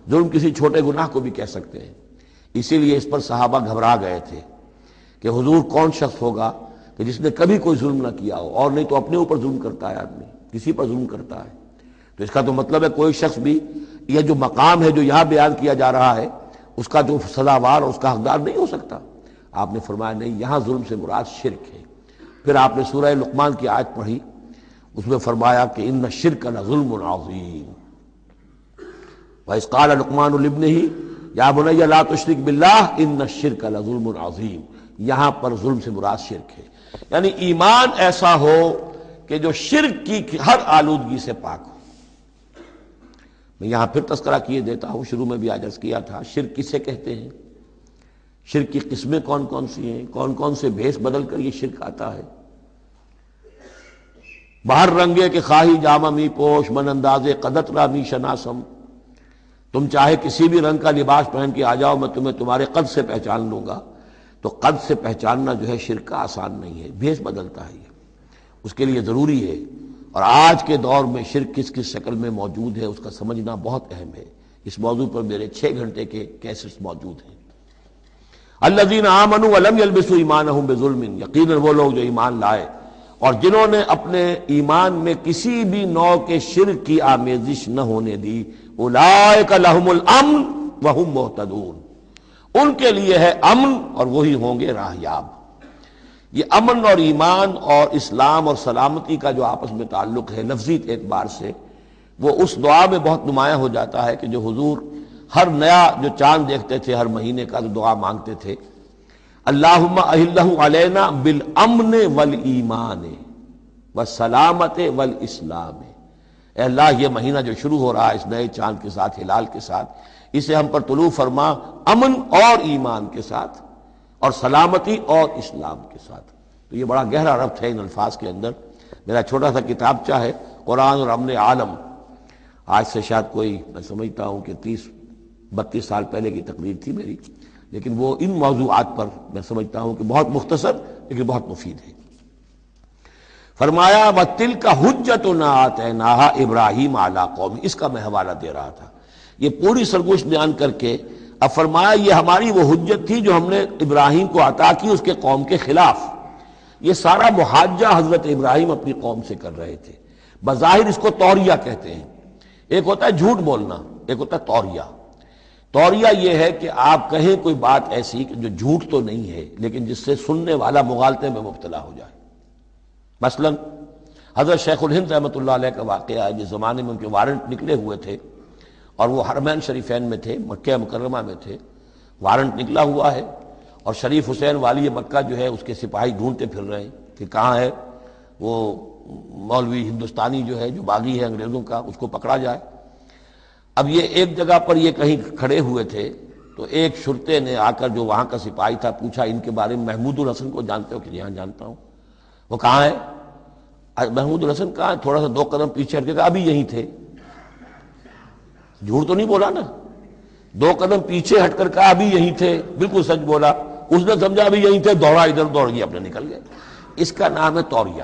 ظلم کسی چھوٹے گناہ کو بھی کہہ سکتے ہیں، اسی لیے اس پر صحابہ گھبرا گئے تھے کہ حضور کون شخص ہوگا کہ جس نے کبھی کوئی ظلم نہ کیا ہو، اور نہیں تو اپنے اوپر ظلم کرتا ہے آدمی، کسی پر ظلم کرتا ہے۔ تو اس کا تو مطلب ہے کوئی شخص بھی یہ جو مقام ہے جو یہاں بیان کیا جا رہا ہے اس کا جو سزاوار اور اس کا حقدار نہیں ہو سکتا۔ آپ نے فرمایا نہیں، یہاں ظلم سے مراد شرک ہے۔ پھر آپ نے سورہ لقمان کی آیت پڑھی، اس میں فرمایا کہ ان الشرک لظلم عظیم، وَإِذْ قَالَ لُقْمَانُ لِابْنِهِ يَا بُنَيَّ لَا تُشْرِكْ بِاللَّهِ إِنَّ الشِّرْكَ لَظُلْمٌ عَظِيمٌ۔ یہاں پر ظلم سے مراد شرک ہے، یعنی ایمان ایسا ہو کہ جو شرک کی ہر آلودگی سے پاک ہو۔ میں یہاں پھر تذکرہ کیے دیتا ہوں، شروع میں بھی عرض کیا تھا، شرک کسے کہتے ہیں، شرک کی قسمیں کون کون سی ہیں، کون کون سے بھیس بدل کر یہ شرک آتا ہے۔ باہر رنگے کے خواہی جامہ می پوش، من اندازے قدت را می شناسم، تم چاہے کسی بھی رنگ کا لباس پہن کے آ جاؤ، میں تمہیں تمہارے قد سے پہچان لوں گا۔ تو قد سے پہچاننا جو ہے شرک کا آسان نہیں ہے، بھیس بدلتا ہے یہ، اس کے لیے ضروری ہے۔ اور آج کے دور میں شرک کس کس شکل میں موجود ہے اس کا سمجھنا بہت اہم ہے۔ اس موضوع پر میرے 6 گھنٹے کے کیسٹس موجود ہیں۔ الذین آمنوا ولم یلبسوا ایمانہم بظلم، یقیناً وہ لوگ جو ایمان لائے اور جنہوں نے اپنے ایمان میں کسی بھی نوع کے شرک کی آمیزش نہ ہونے دی، اولئک لہم الامن وہم مہتدون، ان کے لیے ہے امن اور وہی ہوں گے راہیاب۔ یہ امن اور ایمان اور اسلام اور سلامتی کا جو آپس میں تعلق ہے لفظی اعتبار سے، وہ اس دعا میں بہت نمایاں ہو جاتا ہے کہ جو حضور ہر نیا جو چاند دیکھتے تھے ہر مہینے کا تو دعا مانگتے تھے، اللہم اہلہ علینا بالامن والایمان والسلامت والاسلام، اے اللہ یہ مہینہ جو شروع ہو رہا ہے اس نئے چاند کے ساتھ، ہلال کے ساتھ، اسے ہم پر طلوع فرما امن اور ایمان کے ساتھ اور سلامتی اور اسلام کے ساتھ۔ تو یہ بڑا گہرا ربط ہے ان الفاظ کے اندر۔ میرا چھوٹا سا کتابچہ ہے قرآن اور امن عالم، آج سے شاید کوئی میں سمجھتا ہوں کہ 30-32 سال پہلے کی تقریر تھی میری، لیکن وہ ان موضوعات پر میں سمجھتا ہوں کہ بہت مختصر لیکن بہت مفید ہے۔ فرمایا وَتِلْكَ حُجَّتُنَا آتَيْنَاهَا إِبْرَاهِيمَ عَلَىٰ قَوْمِهِ، اس کا میں حوالہ دے رہا تھا۔ یہ پوری سرگوش بیان کر کے اب فرمایا یہ ہماری وہ حجت تھی جو ہم نے ابراہیم کو عطا کی اس کے قوم کے خلاف۔ یہ سارا محاجہ حضرت ابراہیم اپنی قوم سے کر رہے تھے۔ بظاہر اس کو توریہ کہتے ہیں، ایک ہوتا ہے جھوٹ بولنا، ایک ہوتا ہے توریہ۔ توریہ یہ ہے کہ آپ کہیں کوئی بات ایسی جو جھوٹ تو نہیں ہے لیکن جس سے سننے والا مغالطے میں مبتلا ہو جائے۔ مثلا حضرت شیخ الہند رحمۃ اللہ علیہ کا واقعہ ہے، جس زمانے میں ان کے وارنٹ نکلے ہوئے تھے اور وہ حرمین شریفین میں تھے، مکہ مکرمہ میں تھے، وارنٹ نکلا ہوا ہے اور شریف حسین والی مکہ جو ہے اس کے سپاہی ڈھونڈتے پھر رہے ہیں کہ کہاں ہے وہ مولوی ہندوستانی جو ہے جو باغی ہے انگریزوں کا، اس کو پکڑا جائے۔ اب یہ ایک جگہ پر یہ کہیں کھڑے ہوئے تھے تو ایک شرطے نے آ کر جو وہاں کا سپاہی تھا پوچھا ان کے بارے میں محمود الحسن کو جانتے ہو؟ کہ یہاں جانتا ہوں۔ وہ کہاں ہے؟ محمود الحسن کہاں ہے؟ تھوڑا سا 2 قدم پیچھے ہٹ کے کہا ابھی یہیں تھے۔ جھوٹ تو نہیں بولا نا، 2 قدم پیچھے ہٹ کر کہا ابھی یہیں تھے، بالکل سچ بولا۔ اس نے سمجھا ابھی یہیں تھے، دوڑا ادھر دوڑ گیا، اپنے نکل گئے۔ اس کا نام ہے توریہ۔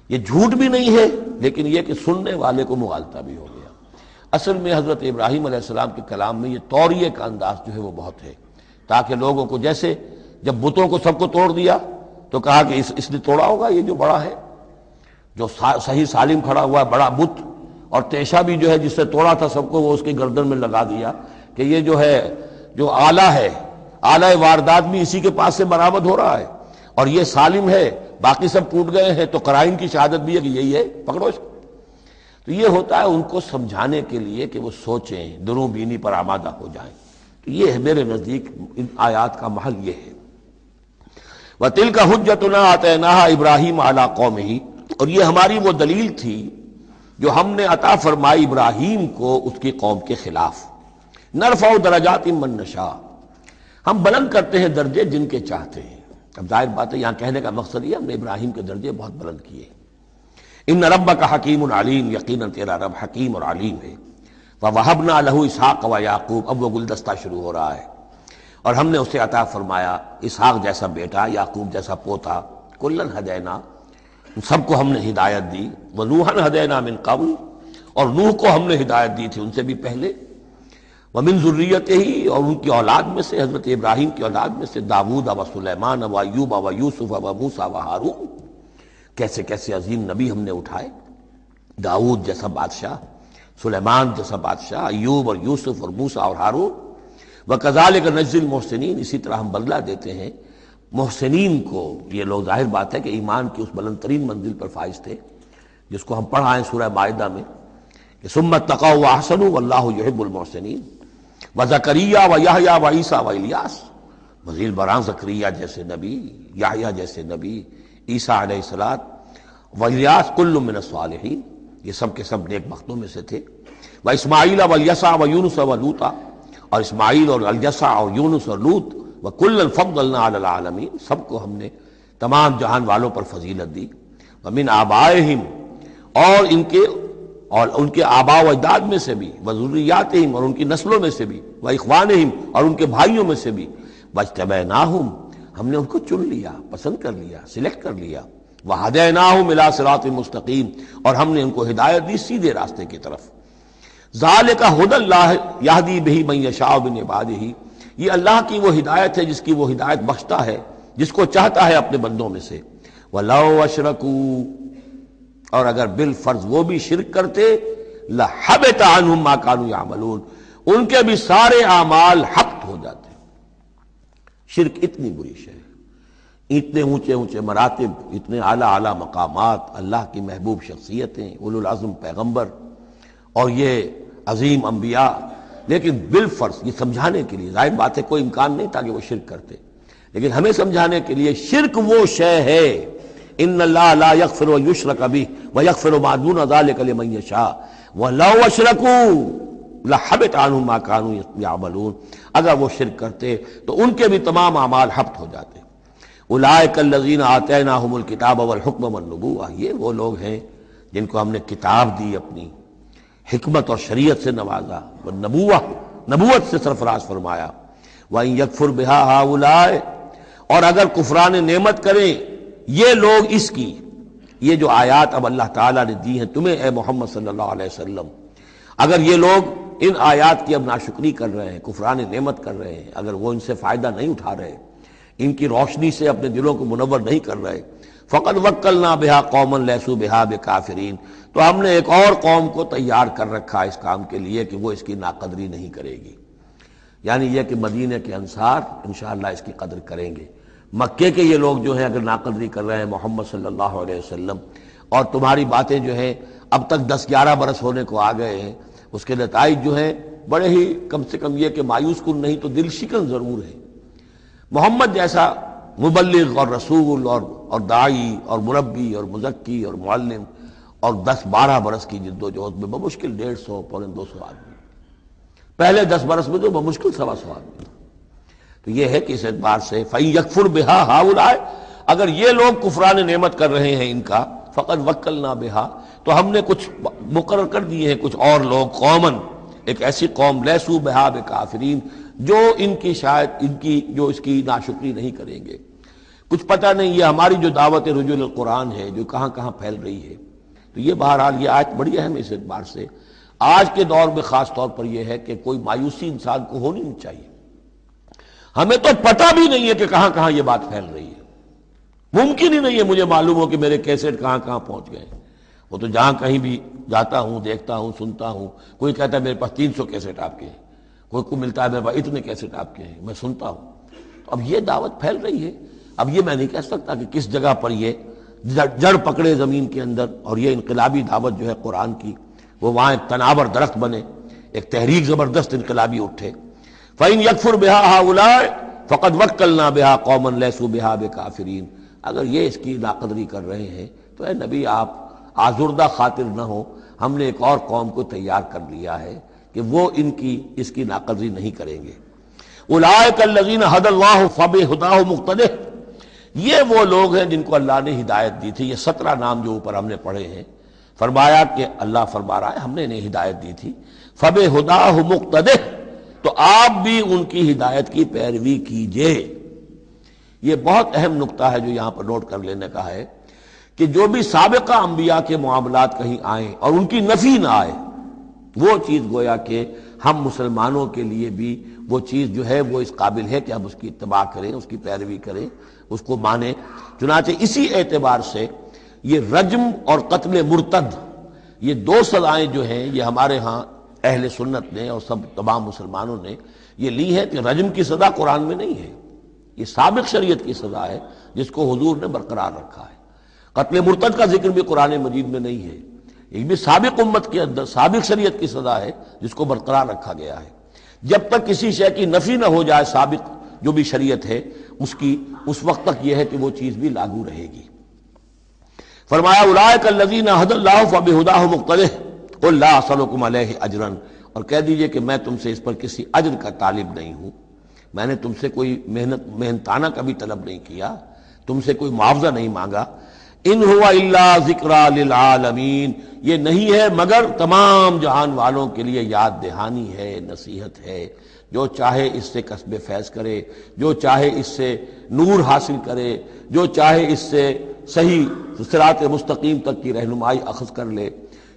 یہ جھوٹ بھی نہیں ہے لیکن یہ کہ سننے والے کو مغالطہ بھی ہو گیا۔ اصل میں حضرت ابراہیم علیہ السلام کے کلام میں یہ توریہ کا انداز جو ہے وہ بہت ہے، تاکہ لوگوں کو جیسے جب بتوں کو سب کو توڑ دیا تو کہا کہ اس نے توڑا ہوگا، یہ جو بڑا ہے جو صحیح سالم کھڑا ہوا ہے بڑا بت، اور تیشا بھی جو ہے جس سے توڑا تھا سب کو وہ اس کی گردن میں لگا دیا کہ یہ جو ہے جو آلہ ہے، آلہ واردات بھی اسی کے پاس سے برآمد ہو رہا ہے اور یہ سالم ہے، باقی سب ٹوٹ گئے ہیں، تو قرائن کی شہادت بھی ہے کہ یہی ہے، پکڑو اس کو۔ تو یہ ہوتا ہے ان کو سمجھانے کے لیے کہ وہ سوچیں، دروں بینی پر آمادہ ہو جائیں۔ تو یہ ہے میرے نزدیک ان آیات کا محل یہ ہے۔ وَتِلْكَ حُجَّتُنَا آتَيْنَاهَا إِبْرَاهِيمَ عَلَىٰ قَوْمِهِ، اور یہ ہماری وہ دلیل تھی جو ہم نے عطا فرمائی ابراہیم کو اس کی قوم کے خلاف۔ نرفع درجات من نشاء، ہم بلند کرتے ہیں درجے جن کے چاہتے ہیں۔ اب ظاہر بات ہے یہاں کہنے کا مقصد یہ ہم نے ابراہیم کے درجے بہت بلند کیے۔ ان ربک حکیم علیم، یقیناً تیرا رب حکیم اور علیم ہے۔ وَوَهَبْنَا لَهُ إِسْحَاقَ وَيَعْقُوبَ، اب وہ گلدستہ شروع ہو رہا ہے، اور ہم نے اسے عطا فرمایا اسحاق جیسا بیٹا، یعقوب جیسا پوتا، کلن ہدینا، سب کو ہم نے ہدایت دی، وَنُوحًا ہدینا من قبل، اور نوح کو ہم نے ہدایت دی تھی ان سے بھی پہلے، ومن ذریتہ، اور ان کی اولاد میں سے، حضرت ابراہیم کی اولاد میں سے، داؤد و سلیمان و ایوب و یوسف و موسیٰ و ہارون، کیسے کیسے عظیم نبی ہم نے اٹھائے، داؤد جیسا بادشاہ، سلیمان جیسا بادشاہ، ایوب اور یوسف اور موسیٰ اور ہارون۔ وَكَذَلِكَ نَجْزِي الْمُحْسِنِينَ، اسی طرح ہم بدلہ دیتے ہیں محسنین کو۔ یہ لوگ ظاہر بات ہے کہ ایمان کی اس بلند ترین منزل پر فائز تھے جس کو ہم پڑھائیں سورہ مائدہ میں کہ ثُمَّ اتَّقَوْا وَأَحْسَنُوا وَاللَّهُ يُحِبُّ الْمُحْسِنِينَ۔ وزکریا و یحییٰ و عیسیٰ و الیاس، مزید برآں زکریا جیسے نبی، یحییٰ جیسے نبی، عیسیٰ علیہ السلام و الیاس کل من الصالحین، یہ سب کے سب نیک بختوں میں سے تھے۔ و اسماعیل و الیسع و یونس و لوطا، اور اسماعیل اور الیسع اور یونس اور لوط، و کلا فضلنا علی العالمین، سب کو ہم نے تمام جہان والوں پر فضیلت دی۔ ومن آبائہم، اور ان کے آباء و اجداد میں سے بھی، وذریاتہم، اور ان کی نسلوں میں سے بھی، واخوانہم، اور ان کے بھائیوں میں سے بھی، واجتبیناہم، ہم نے ان کو چن لیا، پسند کر لیا، سلیکٹ کر لیا، وہدیناہم الی صراط مستقیم، اور ہم نے ان کو ہدایت دی سیدھے راستے کی طرف۔ ذالک ھدی اللہ یہدی بہ من یشاء من عبادہ، یہ اللہ کی وہ ہدایت ہے جس کی وہ ہدایت بخشتا ہے جس کو چاہتا ہے اپنے بندوں میں سے۔ وَلَوْ أَشْرَكُوا، اور اگر بالفرض وہ بھی شرک کرتے، لَحَبِطَ عَنْهُمْ مَا كَانُوا يَعْمَلُونَ، ان کے بھی سارے اعمال حبط ہو جاتے۔ شرک اتنی بری شے ہے، اتنے اونچے اونچے مراتب، اتنے اعلیٰ اعلیٰ مقامات، اللہ کی محبوب شخصیتیں، اولو العزم پیغمبر اور یہ عظیم انبیاء، لیکن بالفرض یہ سمجھانے کے لیے، ظاہر بات ہے کوئی امکان نہیں تھا کہ وہ شرک کرتے، لیکن ہمیں سمجھانے کے لیے شرک وہ شے ہے، ان اللہ لا یغفر ان یشرک بہ ویغفر ما دون ذلک لمن یشاء ولو اشرکوا لحبط عنہم ما كانوا یعملون، اگر وہ شرک کرتے تو ان کے بھی تمام اعمال حبط ہو جاتے۔ اولئک الذین آتیناہم الکتاب والحکم والنبوۃ، یہ وہ لوگ ہیں جن کو ہم نے کتاب دی، اپنی حکمت اور شریعت سے نوازا، نبوت سے سرفراز فرمایا۔ وَإِن يَكْفُرْ بِهَا هَؤُلَاءِ، اور اگر کفران نعمت کریں یہ لوگ اس کی، یہ جو آیات اب اللہ تعالیٰ نے دی ہیں تمہیں اے محمد صلی اللہ علیہ وسلم، اگر یہ لوگ ان آیات کی اب ناشکری کر رہے ہیں، کفران نعمت کر رہے ہیں، اگر وہ ان سے فائدہ نہیں اٹھا رہے، ان کی روشنی سے اپنے دلوں کو منور نہیں کر رہے، فقد وکلنا بہا قوما لیسوا بہا بکافرین، تو ہم نے ایک اور قوم کو تیار کر رکھا اس کام کے لیے کہ وہ اس کی ناقدری نہیں کرے گی، یعنی یہ کہ مدینہ کے انصار انشاءاللہ اس کی قدر کریں گے۔ مکے کے یہ لوگ جو ہیں اگر ناقدری کر رہے ہیں محمد صلی اللہ علیہ وسلم، اور تمہاری باتیں جو ہیں اب تک 10-11 برس ہونے کو آ گئے ہیں، اس کے نتائج جو ہیں بڑے ہی کم سے کم یہ کہ مایوس کن نہیں تو دل شکن ضرور ہے۔ محمد جیسا مبلغ اور رسول اور داعی اور مربی اور مزکی اور معلم، اور 10-12 برس کی جد و جہد میں بمشکل 150 پونے 200 آدمی، پہلے 10 برس میں تو بمشکل 125 آدمی۔ تو یہ ہے کہ اس اعتبار سے فَإِن يَكْفُرْ بِهَا هَؤُلَاءِ، اگر یہ لوگ کفران نعمت کر رہے ہیں ان کا، فقد وکلنا بها، تو ہم نے کچھ مقرر کر دیے ہیں کچھ اور لوگ، قومن، ایک ایسی قوم لیسوا بها بکافرین، جو ان کی شاید ان کی جو اس کی ناشکری نہیں کریں گے۔ کچھ پتہ نہیں یہ ہماری جو دعوت رجوع القرآن ہے جو کہاں کہاں پھیل رہی ہے، تو یہ بہرحال یہ آیت بڑی اہم ہے اس اعتبار سے، آج کے دور میں خاص طور پر یہ ہے کہ کوئی مایوسی انسان کو ہونی نہیں چاہیے۔ ہمیں تو پتہ بھی نہیں ہے کہ کہاں کہاں یہ بات پھیل رہی ہے، ممکن ہی نہیں ہے مجھے معلوم ہو کہ میرے کیسٹ کہاں کہاں پہنچ گئے۔ وہ تو جہاں کہیں بھی جاتا ہوں، دیکھتا ہوں، سنتا ہوں، کوئی کہتا ہے میرے پاس 300 کیسٹ آپ کے ہیں، کوئی کو ملتا ہے میرے پاس اتنے کیسٹ آپ کے ہیں، میں سنتا ہوں۔ اب یہ دعوت پھیل رہی ہے، اب یہ میں نہیں کہہ سکتا کہ کس جگہ پر یہ جڑ پکڑے زمین کے اندر، اور یہ انقلابی دعوت جو ہے قرآن کی وہ وہاں ایک تناور درخت بنے، ایک تحریک زبردست انقلابی اٹھے۔ فَإِن يَكْفُرْ بِهَا هَؤُلَاءِ فَقَدْ وَكَّلْنَا بِهَا قَوْمًا لَيْسُوا بِهَا بِكَافِرِينَ، اگر یہ اس کی ناقدری کر رہے ہیں تو اے نبی آپ آزردہ خاطر نہ ہو، ہم نے ایک اور قوم کو تیار کر لیا ہے کہ وہ اس کی ناقدری نہیں کریں گے۔ اولئک الذین ھدی اللہ فبہداہ مقتدہ، یہ وہ لوگ ہیں جن کو اللہ نے ہدایت دی تھی۔ یہ 17 نام جو اوپر ہم نے پڑھے ہیں، فرمایا کہ اللہ فرما رہا ہے ہم نے انہیں ہدایت دی تھی، فبہداہ مقتدہ، تو آپ بھی ان کی ہدایت کی پیروی کیجئے۔ یہ بہت اہم نقطہ ہے جو یہاں پر نوٹ کر لینے کا ہے کہ جو بھی سابقہ انبیاء کے معاملات کہیں آئیں اور ان کی نفی نہ آئے، وہ چیز گویا کہ ہم مسلمانوں کے لیے بھی وہ چیز جو ہے وہ اس قابل ہے کہ ہم اس کی اتباع کریں، اس کی پیروی کریں، اس کو مانیں۔ چنانچہ اسی اعتبار سے یہ رجم اور قتل مرتد، یہ 2 سزائیں جو ہیں یہ ہمارے ہاں اہل سنت نے اور سب تمام مسلمانوں نے یہ لی ہے کہ رجم کی سزا قرآن میں نہیں ہے، یہ سابق شریعت کی سزا ہے جس کو حضور نے برقرار رکھا ہے۔ قتل مرتد کا ذکر بھی قرآن مجید میں نہیں ہے، یہ بھی سابق امت کے اندر سابق شریعت کی سزا ہے جس کو برقرار رکھا گیا ہے۔ جب تک کسی شے کی نفی نہ ہو جائے سابق جو بھی شریعت ہے اس وقت تک یہ ہے کہ وہ چیز بھی لاگو رہے گی۔ فرمایا اولئک الذین ھدی اللہ فبہداہ مقتدہ قل لا اسألکم علیہ اجرا، اور کہہ دیجئے کہ میں تم سے اس پر کسی اجر کا طالب نہیں ہوں، میں نے تم سے کوئی محنتانہ کا بھی طلب نہیں کیا، تم سے کوئی معاوضہ نہیں مانگا۔ ان هو الا ذکری للعالمین، یہ نہیں ہے مگر تمام جہان والوں کے لیے یاد دہانی ہے، نصیحت ہے۔ جو چاہے اس سے کسب فیض کرے، جو چاہے اس سے نور حاصل کرے، جو چاہے اس سے صحیح صراط مستقیم تک کی رہنمائی اخذ کر لے،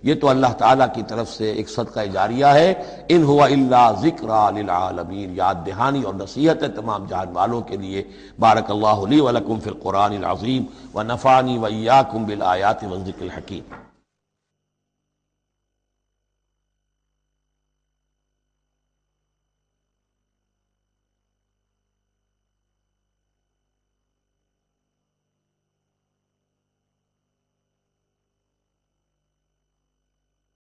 یہ تو اللہ تعالیٰ کی طرف سے ایک صدقہ جاریہ ہے۔ ان هو الا ذکری للعالمین، یاد دہانی اور نصیحت ہے تمام جہان والوں کے لیے۔ بارک اللہ لی ولکم فی القرآن العظیم ونفعنی وإیاکم بالآیات والذکر الحکیم۔